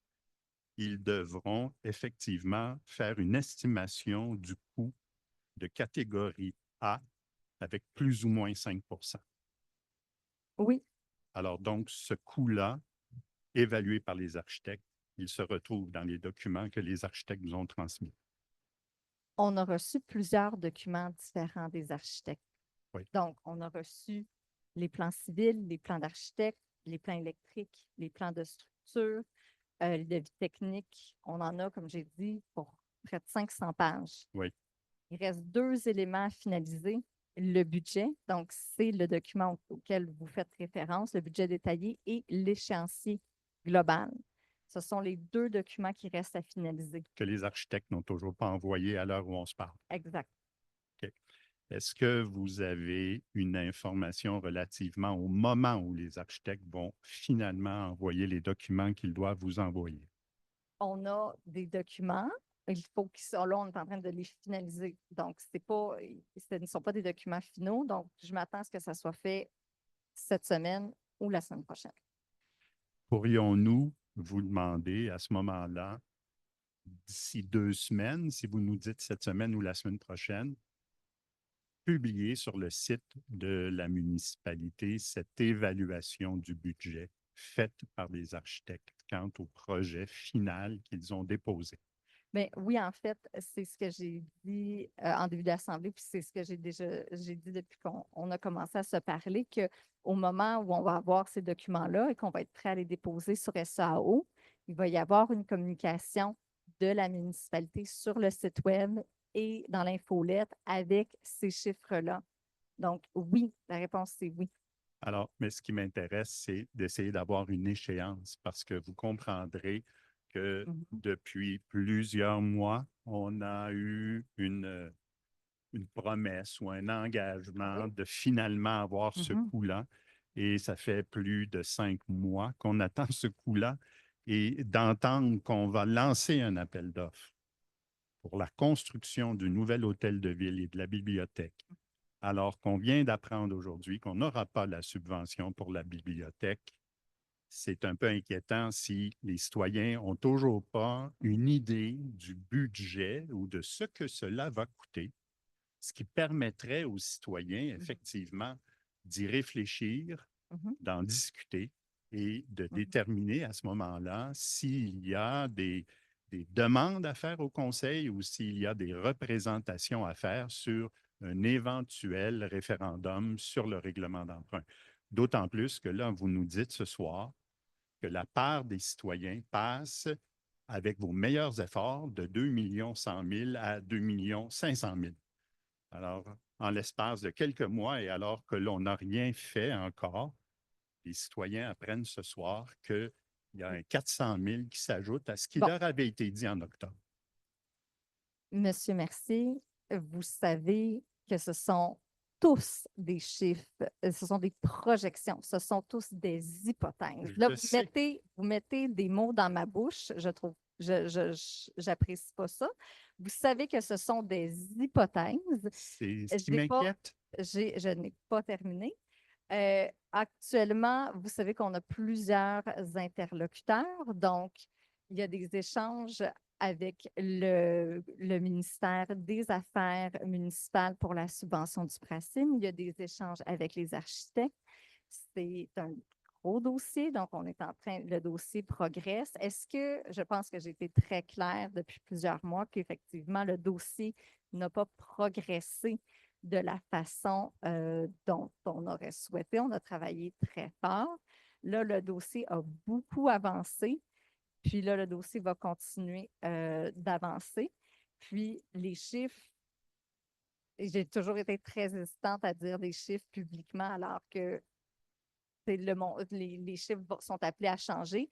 ils devront effectivement faire une estimation du coût de catégorie A avec plus ou moins 5 Oui. Alors donc, ce coût-là, évalué par les architectes, il se retrouve dans les documents que les architectes nous ont transmis. On a reçu plusieurs documents différents des architectes. Oui. Donc, on a reçu les plans civils, les plans d'architecte, les plans électriques, les plans de structure, les devis techniques. On en a, comme j'ai dit, pour près de 500 pages. Oui. Il reste 2 éléments à finaliser. Le budget, donc c'est le document auquel vous faites référence, le budget détaillé et l'échéancier global. Ce sont les 2 documents qui restent à finaliser. Que les architectes n'ont toujours pas envoyé à l'heure où on se parle. Exact. OK. Est-ce que vous avez une information relativement au moment où les architectes vont finalement envoyer les documents qu'ils doivent vous envoyer? On a des documents. Il faut qu'ils soient là, on est en train de les finaliser. Donc, ce ne sont pas des documents finaux. Donc, je m'attends à ce que ça soit fait cette semaine ou la semaine prochaine. Pourrions-nous vous demander à ce moment-là, d'ici 2 semaines, si vous nous dites cette semaine ou la semaine prochaine, publier sur le site de la municipalité cette évaluation du budget faite par les architectes quant au projet final qu'ils ont déposé? Bien, oui, en fait, c'est ce que j'ai dit en début d'assemblée, puis c'est ce que j'ai dit depuis qu'on a commencé à se parler, qu'au moment où on va avoir ces documents-là et qu'on va être prêt à les déposer sur SAO, il va y avoir une communication de la municipalité sur le site Web et dans l'infolette avec ces chiffres-là. Donc, oui, la réponse, c'est oui. Alors, mais ce qui m'intéresse, c'est d'essayer d'avoir une échéance parce que vous comprendrez que depuis plusieurs mois, on a eu une promesse ou un engagement de finalement avoir ce coût-là. Et ça fait plus de 5 mois qu'on attend ce coût-là et d'entendre qu'on va lancer un appel d'offres pour la construction du nouvel hôtel de ville et de la bibliothèque, alors qu'on vient d'apprendre aujourd'hui qu'on n'aura pas la subvention pour la bibliothèque. C'est un peu inquiétant si les citoyens n'ont toujours pas une idée du budget ou de ce que cela va coûter, ce qui permettrait aux citoyens, effectivement, d'y réfléchir, d'en discuter et de déterminer à ce moment-là s'il y a des demandes à faire au conseil ou s'il y a des représentations à faire sur un éventuel référendum sur le règlement d'emprunt. D'autant plus que là, vous nous dites ce soir que la part des citoyens passe avec vos meilleurs efforts de 2 100 000 à 2 500 000. Alors, en l'espace de quelques mois et alors que l'on n'a rien fait encore, les citoyens apprennent ce soir que Il y a un 400 000 qui s'ajoute à ce qui Bon. leur avait été dit en octobre. Monsieur Mercier, vous savez que ce sont tous des chiffres, ce sont des projections, ce sont tous des hypothèses. Là, Je sais. vous mettez des mots dans ma bouche, je trouve, j'apprécie pas ça. Vous savez que ce sont des hypothèses. C'est ce qui J'ai pas- m'inquiète. Je n'ai pas terminé. Actuellement, vous savez qu'on a plusieurs interlocuteurs, donc il y a des échanges avec le ministère des Affaires municipales pour la subvention du PRACIM. Il y a des échanges avec les architectes. C'est un gros dossier, donc on est en train, le dossier progresse. Est-ce que, je pense que j'ai été très claire depuis plusieurs mois qu'effectivement le dossier n'a pas progressé de la façon dont on aurait souhaité. On a travaillé très fort. Là, le dossier a beaucoup avancé. Puis là, le dossier va continuer d'avancer. Puis les chiffres, j'ai toujours été très hésitante à dire des chiffres publiquement alors que les chiffres sont appelés à changer.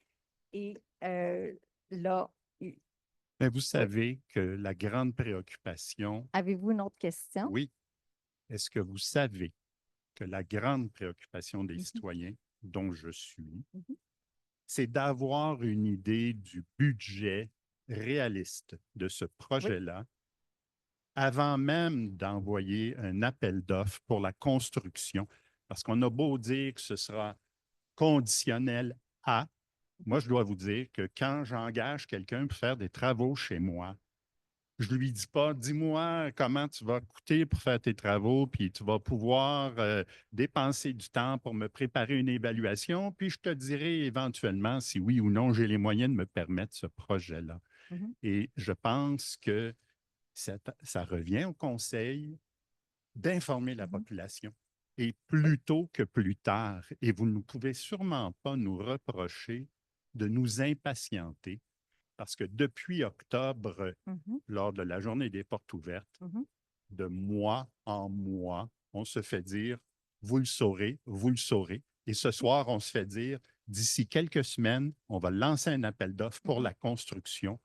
Et là, Mais vous savez que la grande préoccupation, avez-vous une autre question? oui, est-ce que vous savez que la grande préoccupation des citoyens, dont je suis, c'est d'avoir une idée du budget réaliste de ce projet-là avant même d'envoyer un appel d'offres pour la construction. Parce qu'on a beau dire que ce sera conditionnel à, moi, je dois vous dire que quand j'engage quelqu'un pour faire des travaux chez moi, je lui dis pas, dis-moi comment tu vas coûter pour faire tes travaux, puis tu vas pouvoir dépenser du temps pour me préparer une évaluation, puis je te dirai éventuellement si oui ou non j'ai les moyens de me permettre ce projet-là. Et je pense que ça revient au conseil d'informer la population. Et plus tôt que plus tard. Et vous ne pouvez sûrement pas nous reprocher de nous impatienter parce que depuis octobre, lors de la journée des portes ouvertes, de mois en mois, on se fait dire, vous le saurez, vous le saurez. Et ce soir, on se fait dire, d'ici quelques semaines, on va lancer un appel d'offres pour la construction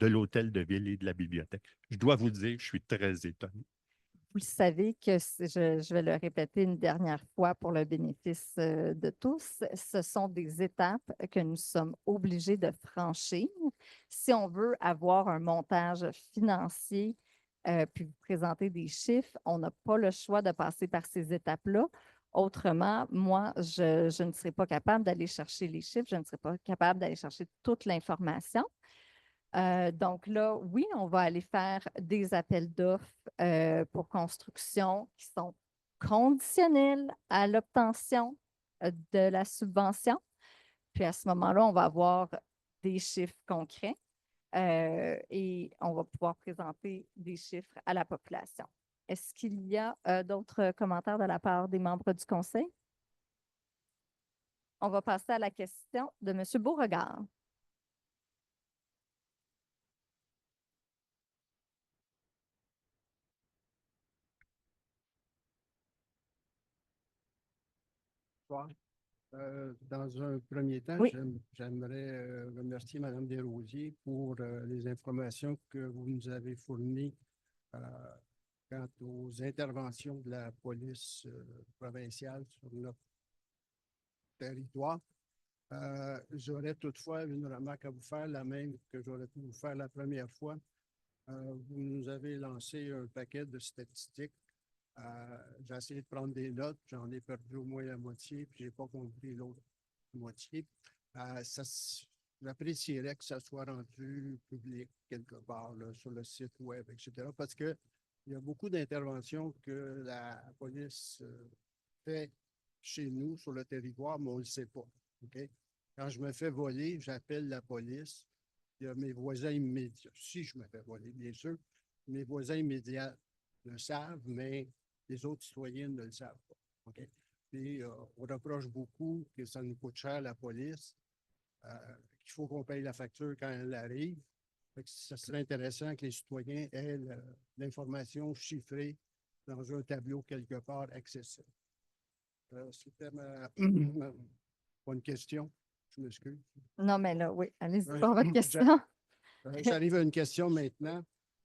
de l'hôtel de ville et de la bibliothèque. Je dois vous dire, je suis très étonné. Vous le savez que je vais le répéter une dernière fois pour le bénéfice de tous, ce sont des étapes que nous sommes obligés de franchir si on veut avoir un montage financier puis vous présenter des chiffres. On n'a pas le choix de passer par ces étapes-là. Autrement, moi, je ne serais pas capable d'aller chercher les chiffres, je ne serais pas capable d'aller chercher toute l'information. Donc là, oui, on va aller faire des appels d'offres pour construction qui sont conditionnels à l'obtention de la subvention. Puis à ce moment-là, on va avoir des chiffres concrets et on va pouvoir présenter des chiffres à la population. Est-ce qu'il y a d'autres commentaires de la part des membres du conseil? On va passer à la question de M. Beauregard. Dans un premier temps, Oui. j'aimerais remercier Mme Desrosiers pour les informations que vous nous avez fournies quant aux interventions de la police provinciale sur notre territoire. J'aurais toutefois une remarque à vous faire, la même que j'aurais pu vous faire la première fois. Vous nous avez lancé un paquet de statistiques. J'ai essayé de prendre des notes, j'en ai perdu au moins la moitié, puis je n'ai pas compris l'autre moitié. J'apprécierais que ça soit rendu public quelque part là, sur le site web, etc. Parce qu'il y a beaucoup d'interventions que la police fait chez nous, sur le territoire, mais on ne le sait pas. Okay? Quand je me fais voler, j'appelle la police. Il y a mes voisins immédiats. Si je me fais voler, bien sûr, mes voisins immédiats le savent, mais les autres citoyens ne le savent pas. Okay? Puis, on reproche beaucoup que ça nous coûte cher, la police, qu'il faut qu'on paye la facture quand elle arrive. Ça serait intéressant que les citoyens aient l'information chiffrée dans un tableau quelque part accessible. C'était pas une question. Je m'excuse. Non, mais là, oui, allez-y Ouais, pour votre j'a- question. J'arrive à une question maintenant.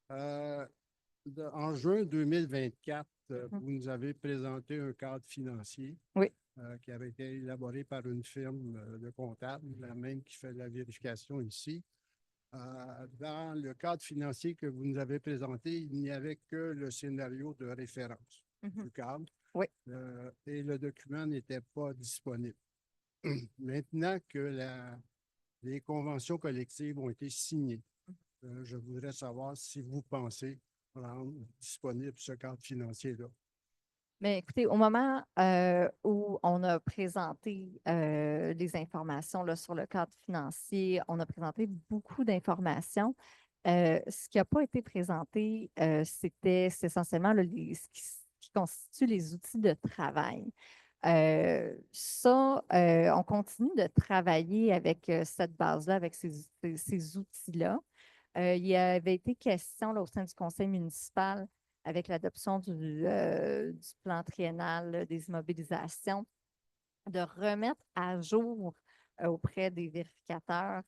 En juin 2024, Mhm. vous nous avez présenté un cadre financier Oui. qui avait été élaboré par une firme de comptables, la même qui fait la vérification ici. Dans le cadre financier que vous nous avez présenté, il n'y avait que le scénario de référence Mhm. du cadre. Oui. Et le document n'était pas disponible. Maintenant que les conventions collectives ont été signées, je voudrais savoir si vous pensez rendre disponible ce cadre financier-là. Mais écoutez, au moment où on a présenté les informations là, sur le cadre financier, on a présenté beaucoup d'informations. Ce qui n'a pas été présenté, c'est essentiellement là, ce qui constitue les outils de travail. On continue de travailler avec cette base-là, avec ces outils-là. Il y avait été question là, au sein du conseil municipal avec l'adoption du plan triennal des immobilisations, de remettre à jour auprès des vérificateurs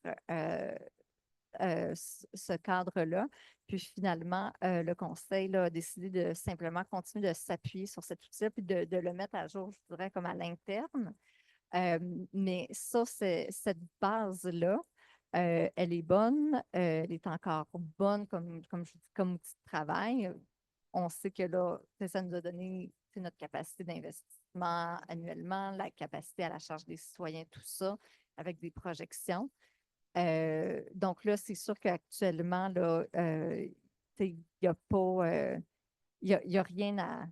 ce cadre-là. Puis finalement, le conseil là, a décidé de simplement continuer de s'appuyer sur cet outil puis de le mettre à jour, je dirais, comme à l'interne. Mais ça, cette base-là, elle est bonne, elle est encore bonne comme je dis, comme outil de travail. On sait que là, ça nous a donné notre capacité d'investissement annuellement, la capacité à la charge des citoyens, tout ça, avec des projections. Donc là, c'est sûr qu'actuellement, là, il n'y a pas, il y a rien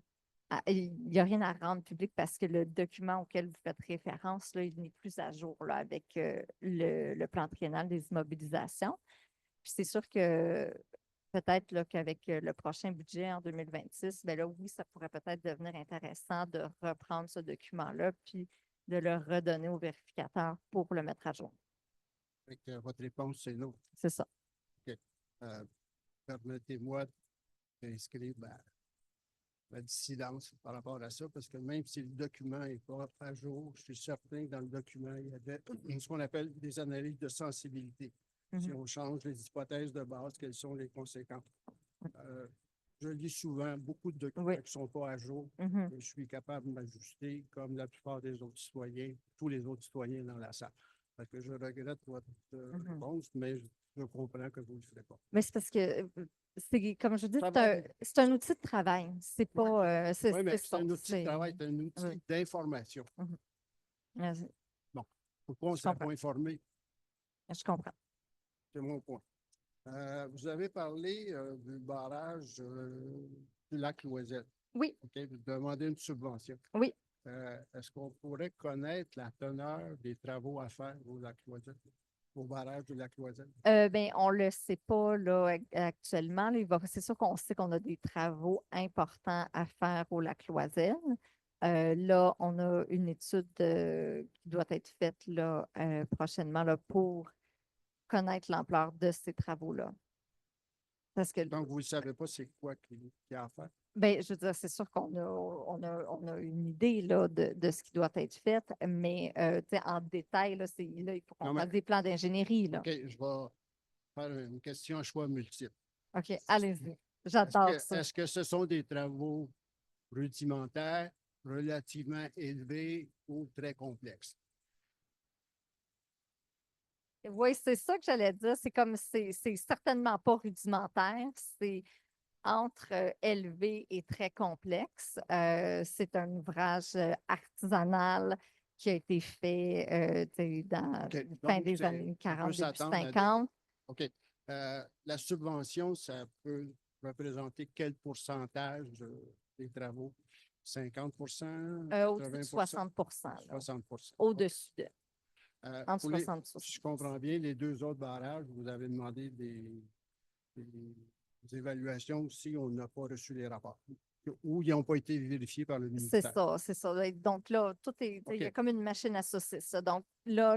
il n'y a rien à rendre public parce que le document auquel vous faites référence, là, il n'est plus à jour là, avec le plan triennal des immobilisations. Puis c'est sûr que peut-être là, qu'avec le prochain budget en 2026, bien là, oui, ça pourrait peut-être devenir intéressant de reprendre ce document-là puis de le redonner au vérificateur pour le mettre à jour. Fait que votre réponse, c'est non. C'est ça. Euh, Permettez-moi d'inscrire ma dissidence par rapport à ça, parce que même si le document n'est pas à jour, je suis certain que dans le document, il y avait ce qu'on appelle des analyses de sensibilité. Si on change les hypothèses de base, quelles sont les conséquences? Je lis souvent beaucoup de documents qui ne sont pas à jour. Je suis capable de m'ajuster comme la plupart des autres citoyens, tous les autres citoyens dans la salle. Parce que je regrette votre réponse, mais je comprends que vous ne le ferez pas. Mais c'est parce que, c'est, comme je dis, Ça va. c'est un outil de travail. C'est pas. Oui, mais c'est ça, un outil de c'est- travail, c'est un outil Oui. d'information. Vas-y. Bon, pourquoi on ne Je s'est comprends. pas informé? Je comprends. C'est mon point. Vous avez parlé du barrage du lac Loisel. Oui. OK, vous demandez une subvention. Oui. Est-ce qu'on pourrait connaître la teneur des travaux à faire au lac Loisel, au barrage du lac Loisel? Ben, on ne le sait pas là, actuellement. Là, c'est sûr qu'on sait qu'on a des travaux importants à faire au lac Loisel. Là, on a une étude qui doit être faite là, prochainement là, pour connaître l'ampleur de ces travaux-là. Parce que, Donc, vous ne savez pas c'est quoi qu'il y a à faire? ben, je veux dire, c'est sûr qu'on a une idée là, de ce qui doit être fait, mais tu sais, en détail, là, il faut qu'on Non, mais- fasse des plans d'ingénierie. Là. OK, je vais faire une question à choix multiple. OK, allez-y. J'adore ça. Est-ce que ce sont des travaux rudimentaires, relativement élevés ou très complexes? Oui, c'est ça que j'allais dire. C'est certainement pas rudimentaire. C'est entre élevé et très complexe. C'est un ouvrage artisanal qui a été fait tu sais, dans OK. la Donc, fin des c'est- années on 40, peut début s'attendre à des- 50. OK. La subvention, ça peut représenter quel pourcentage des travaux? 50 Au-dessus de 60 là. 60 Au-dessus de. Entre Pour les- 60 et 70. Si je comprends bien, les deux autres barrages, vous avez demandé des évaluations aussi, on n'a pas reçu les rapports. Ou ils n'ont pas été vérifiés par le C'est ministère. ça, c'est ça. Donc là, tout est, tu sais, il y a OK. comme une machine à saucisses. Ça. Donc là,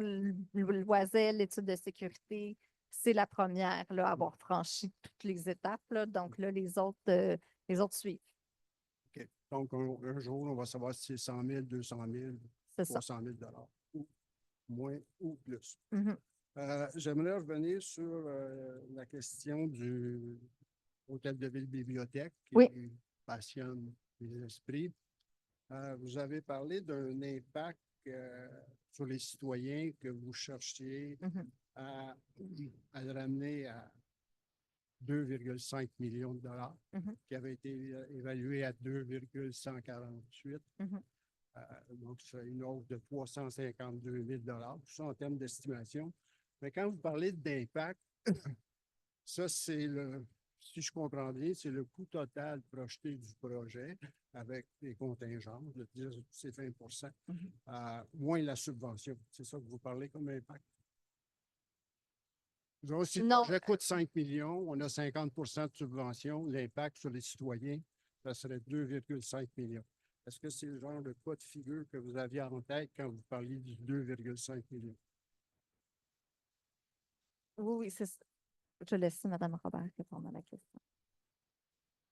Loisel, l'étude de sécurité, c'est la première là, à avoir franchi toutes les étapes. Là. Donc là, les autres suivent. OK. Donc, un jour, on va savoir si c'est 100 000, 200 000, C'est ça. 300 000 Ou moins ou plus. Mhm. J'aimerais revenir sur la question du hôtel de ville bibliothèque qui Oui. passionne les esprits. Vous avez parlé d'un impact sur les citoyens que vous cherchiez Mhm. à le ramener à 2,5 millions de dollars, Mhm. qui avait été évalué à 2,148. Mhm. Donc, c'est une hausse de 352 000 $, tout ça en termes d'estimation. Mais quand vous parlez d'impact, ça, c'est si je comprends bien, c'est le coût total projeté du projet avec les contingences, de 10, c'est 20 Mhm. moins la subvention. C'est ça que vous parlez comme impact? Donc, si le Non. projet coûte 5 millions, on a 50 de subvention, l'impact sur les citoyens, ça serait 2,5 millions. Est-ce que c'est le genre de cas de figure que vous aviez en tête quand vous parliez du 2,5 millions? Oui, c'est ça. Je laisse Mme Robert répondre à la question.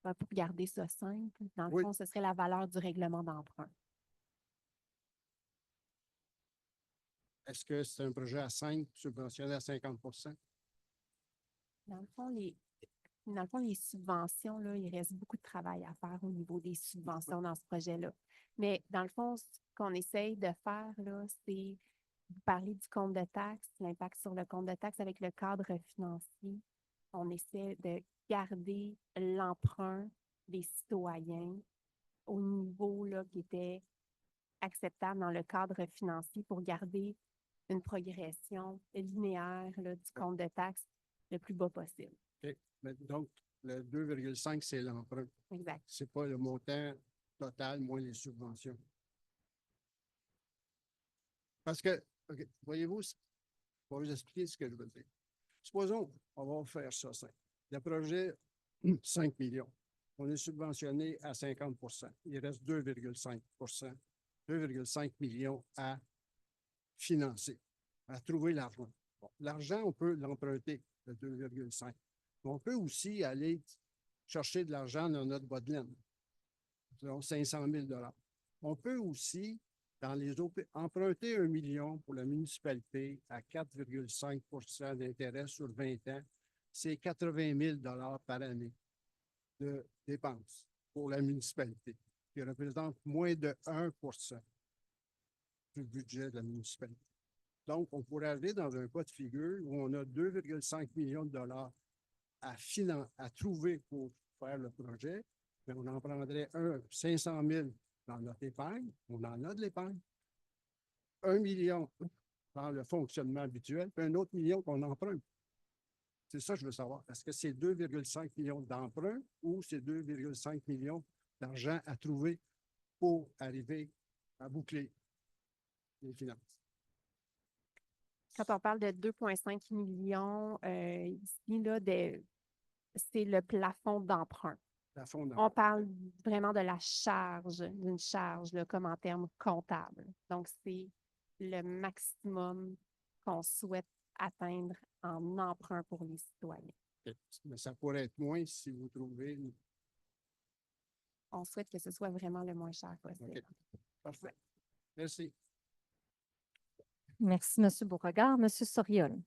Pour garder ça simple, dans le Oui. fond, ce serait la valeur du règlement d'emprunt. Est-ce que c'est un projet à 5 subventionné à 50 Dans le fond, les subventions, là, il reste beaucoup de travail à faire au niveau des subventions dans ce projet-là. Mais dans le fond, ce qu'on essaye de faire, là, c'est vous parler du compte de taxe, l'impact sur le compte de taxe avec le cadre financier. On essaie de garder l'emprunt des citoyens au niveau là, qui était acceptable dans le cadre financier pour garder une progression linéaire là, du compte de taxe le plus bas possible. OK. Mais donc, le 2,5, c'est l'emprunt. Exact. Ce n'est pas le montant total moins les subventions. Parce que, OK, voyez-vous, je vais vous expliquer ce que je veux dire. Supposons, on va faire ça simple. Le projet, 5 millions. On est subventionné à 50 il reste 2,5 2,5 millions à financer, à trouver l'argent. Bon, l'argent, on peut l'emprunter, le 2,5. Mais on peut aussi aller chercher de l'argent dans notre bas de laine, donc 500 000 $. On peut aussi, dans les OP, emprunter 1 million pour la municipalité à 4,5 d'intérêt sur 20 ans. C'est 80 000 $ par année de dépenses pour la municipalité, qui représente moins de 1 du budget de la municipalité. Donc, on pourrait aller dans un cas de figure où on a 2,5 millions de dollars à trouver pour faire le projet, mais on en prendrait 500 000 dans notre épargne, on en a de l'épargne, 1 million dans le fonctionnement habituel, puis un autre million qu'on emprunte. C'est ça que je veux savoir. Est-ce que c'est 2,5 millions d'emprunts ou c'est 2,5 millions d'argent à trouver pour arriver à boucler les finances? Quand on parle de 2,5 millions, ici, là, c'est le plafond d'emprunt. On parle vraiment de la charge, d'une charge, là, comme en termes comptables. Donc, c'est le maximum qu'on souhaite atteindre en emprunt pour les citoyens. Mais ça pourrait être moins si vous trouvez. On souhaite que ce soit vraiment le moins cher possible. Okay. Parfait. Merci. Merci, M. Beauregard. M. Soriol.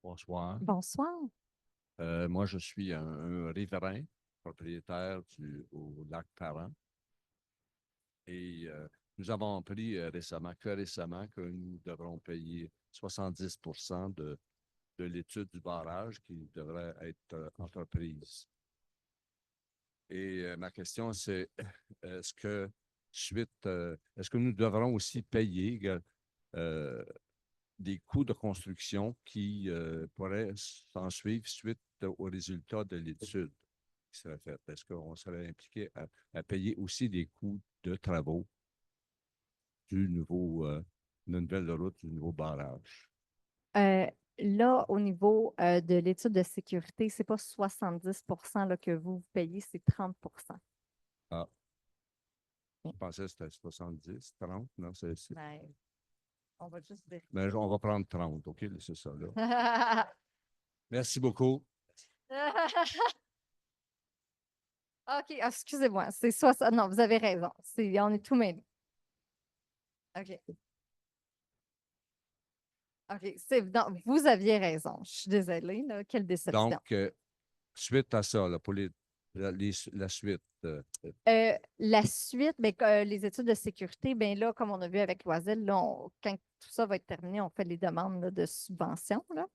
Bonsoir. Bonsoir. Moi, je suis un riverain, propriétaire au lac Parent. Et nous avons appris récemment que nous devrons payer 70 de l'étude du barrage qui devrait être entreprise. Et ma question, c'est est-ce que nous devrons aussi payer des coûts de construction qui pourraient s'en suivre suite aux résultats de l'étude qui serait faite? Est-ce qu'on serait impliqué à payer aussi des coûts de travaux de nouvelle route, du nouveau barrage? Là, au niveau de l'étude de sécurité, ce n'est pas 70 là, que vous payez, c'est 30 Ah. Je pensais que c'était 70, 30. Non, c'est. Ben, on va juste vérifier. Mais on va prendre 30, OK? C'est ça, là. Merci beaucoup. OK, excusez-moi, c'est 60. Non, vous avez raison. On est tout mêlés. OK. OK, non, vous aviez raison. Je suis désolée, là, quelle déception. Donc, suite à ça, là, pour la suite, La suite, ben, les études de sécurité, ben là, comme on a vu avec Loisel, là, quand tout ça va être terminé, on fait les demandes là, de subvention, là.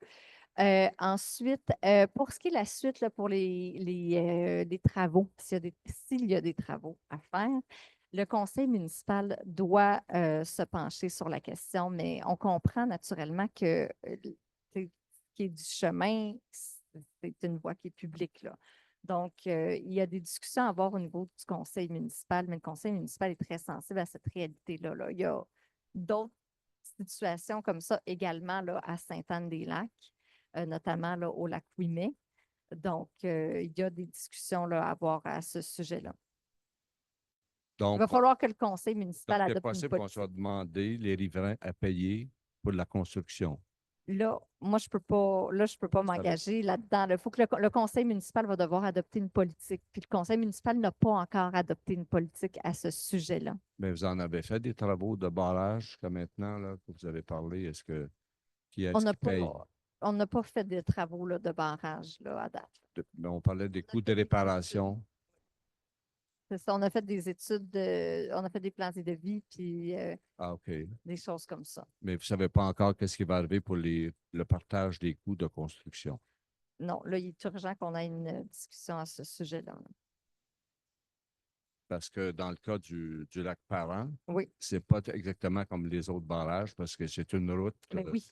Ensuite, pour ce qui est la suite là, pour les travaux, s'il y a des travaux à faire, le conseil municipal doit se pencher sur la question, mais on comprend naturellement que ce qui est du chemin, c'est une voie qui est publique, là. Donc, il y a des discussions à avoir au niveau du conseil municipal, mais le conseil municipal est très sensible à cette réalité-là, là. Il y a d'autres situations comme ça également là, à Sainte-Anne-des-Lacs, notamment là, au lac Ouimet. Donc, il y a des discussions là, à avoir à ce sujet-là. Il donc, va falloir que le conseil municipal c'est adopte une possible qu'on soit politique. demandé les riverains à payer pour la construction. Là, moi, je peux pas m'engager là-dedans. Il faut que le conseil municipal va devoir adopter une politique. Puis le conseil municipal n'a pas encore adopté une politique à ce sujet-là. Mais vous en avez fait des travaux de barrage jusqu'à maintenant, là, que vous avez parlé. Qui On est-ce n'a qui paye? n'a pas fait de travaux là, de barrage là, à date. Mais on parlait des On a coûts fait de des réparation. C'est ça, on a fait des études, on a fait des plans de vie, puis Ah, OK. des choses comme ça. Mais vous ne savez pas encore qu'est-ce qui va arriver pour le partage des coûts de construction. Non, là, il est urgent qu'on ait une discussion à ce sujet-là. Parce que dans le cas du lac Parent, Oui, c'est pas exactement comme les autres barrages parce que c'est une route mais oui,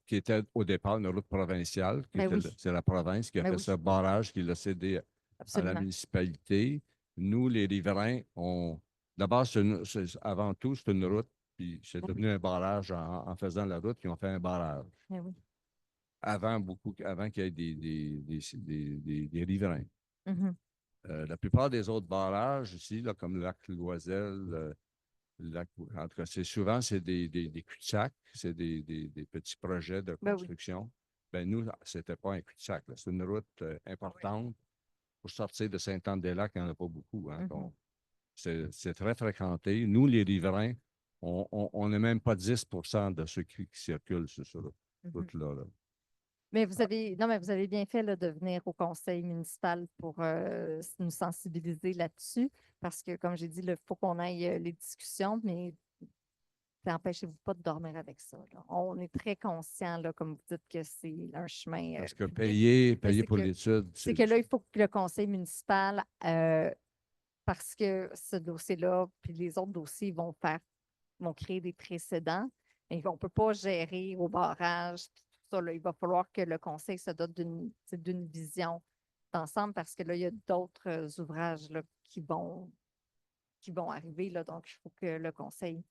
qui était au départ une route provinciale. mais oui, C'est la province qui a mais fait oui, ce barrage, qui l'a cédé à la absolument. municipalité. Nous, les riverains, d'abord, avant tout, c'est une route, puis c'est Oui, devenu un barrage en faisant la route, qui ont fait un barrage. mais oui. Avant qu'il y ait des riverains. Mhm. La plupart des autres barrages ici, là, comme le lac Loisel, en tout cas, souvent, c'est des cul-de-sac, c'est des petits projets de Ben oui. construction. Ben, nous, ce n'était pas un cul-de-sac, là. C'est une route importante. Pour sortir de Sainte-Anne-des-Lacs, il n'y en a pas beaucoup, hein. Mhm. Donc, c'est très fréquenté. Nous, les riverains, on n'est même pas 10 de ceux qui circulent sur cette Mhm. route-là, là. Mais non, mais vous avez bien fait là, de venir au conseil municipal pour nous sensibiliser là-dessus, parce que, comme j'ai dit, il faut qu'on aille les discussions, mais empêchez-vous pas de dormir avec ça, là. On est très conscient, là, comme vous dites, que c'est un chemin Parce que public. payer Mais pour l'étude, c'est que là, il faut que le conseil municipal, parce que ce dossier-là, puis les autres dossiers vont créer des précédents, mais on ne peut pas gérer au barrage, puis tout ça, là. Il va falloir que le conseil se dote d'une vision d'ensemble, parce que là, il y a d'autres ouvrages là, qui vont arriver, là. Donc, il faut que le conseil,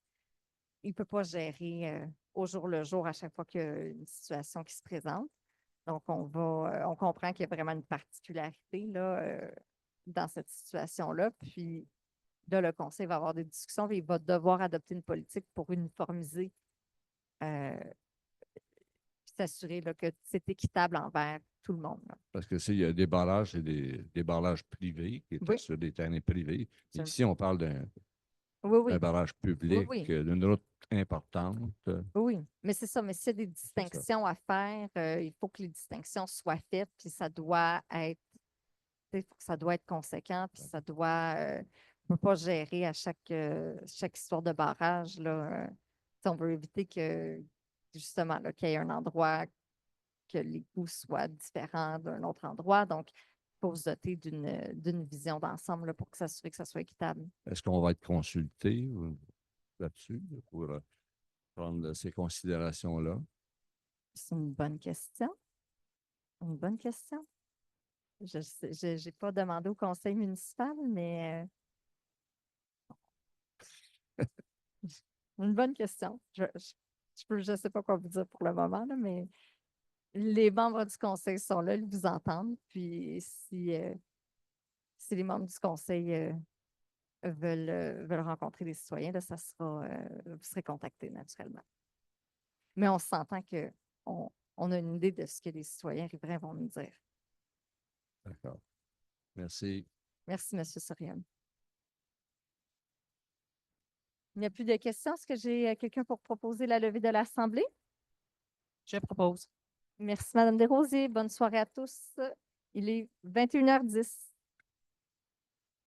il ne peut pas gérer au jour le jour à chaque fois qu'il y a une situation qui se présente. Donc, on comprend qu'il y a vraiment une particularité là, dans cette situation-là. Puis là, le conseil va avoir des discussions et il va devoir adopter une politique pour uniformiser puis s'assurer là, que c'est équitable envers tout le monde, là. parce que s'il y a des barrages, c'est des barrages privés qui étaient Oui, sur des terrains privés. absolument. Ici, on parle d'un Oui, oui, barrage oui, public, oui. d'une route importante. Oui, mais c'est ça. Mais s'il y a des C'est ça. distinctions à faire, il faut que les distinctions soient faites, puis ça doit être, ça doit être conséquent, puis ça doit, on ne peut pas gérer à chaque histoire de barrage, là. On veut éviter que, justement, là, qu'il y ait un endroit que les coûts soient différents d'un autre endroit. Donc, il faut se doter d'une vision d'ensemble là, pour s'assurer que ça soit équitable. Est-ce qu'on va être consulté là-dessus pour prendre ces considérations-là? C'est une bonne question. Une bonne question. Je n'ai pas demandé au conseil municipal, mais une bonne question. Je sais pas quoi vous dire pour le moment, là, mais les membres du conseil sont là, ils vous entendent. Puis si les membres du conseil veulent rencontrer les citoyens, là, vous serez contactés naturellement. Mais on s'entend qu'on a une idée de ce que les citoyens riverains vont nous dire. D'accord. Merci. Merci, M. Soriano. Il n'y a plus de questions. Est-ce que j'ai quelqu'un pour proposer la levée de l'Assemblée? Je propose. Merci, Mme Desrosiers. Bonne soirée à tous. Il est 21h10.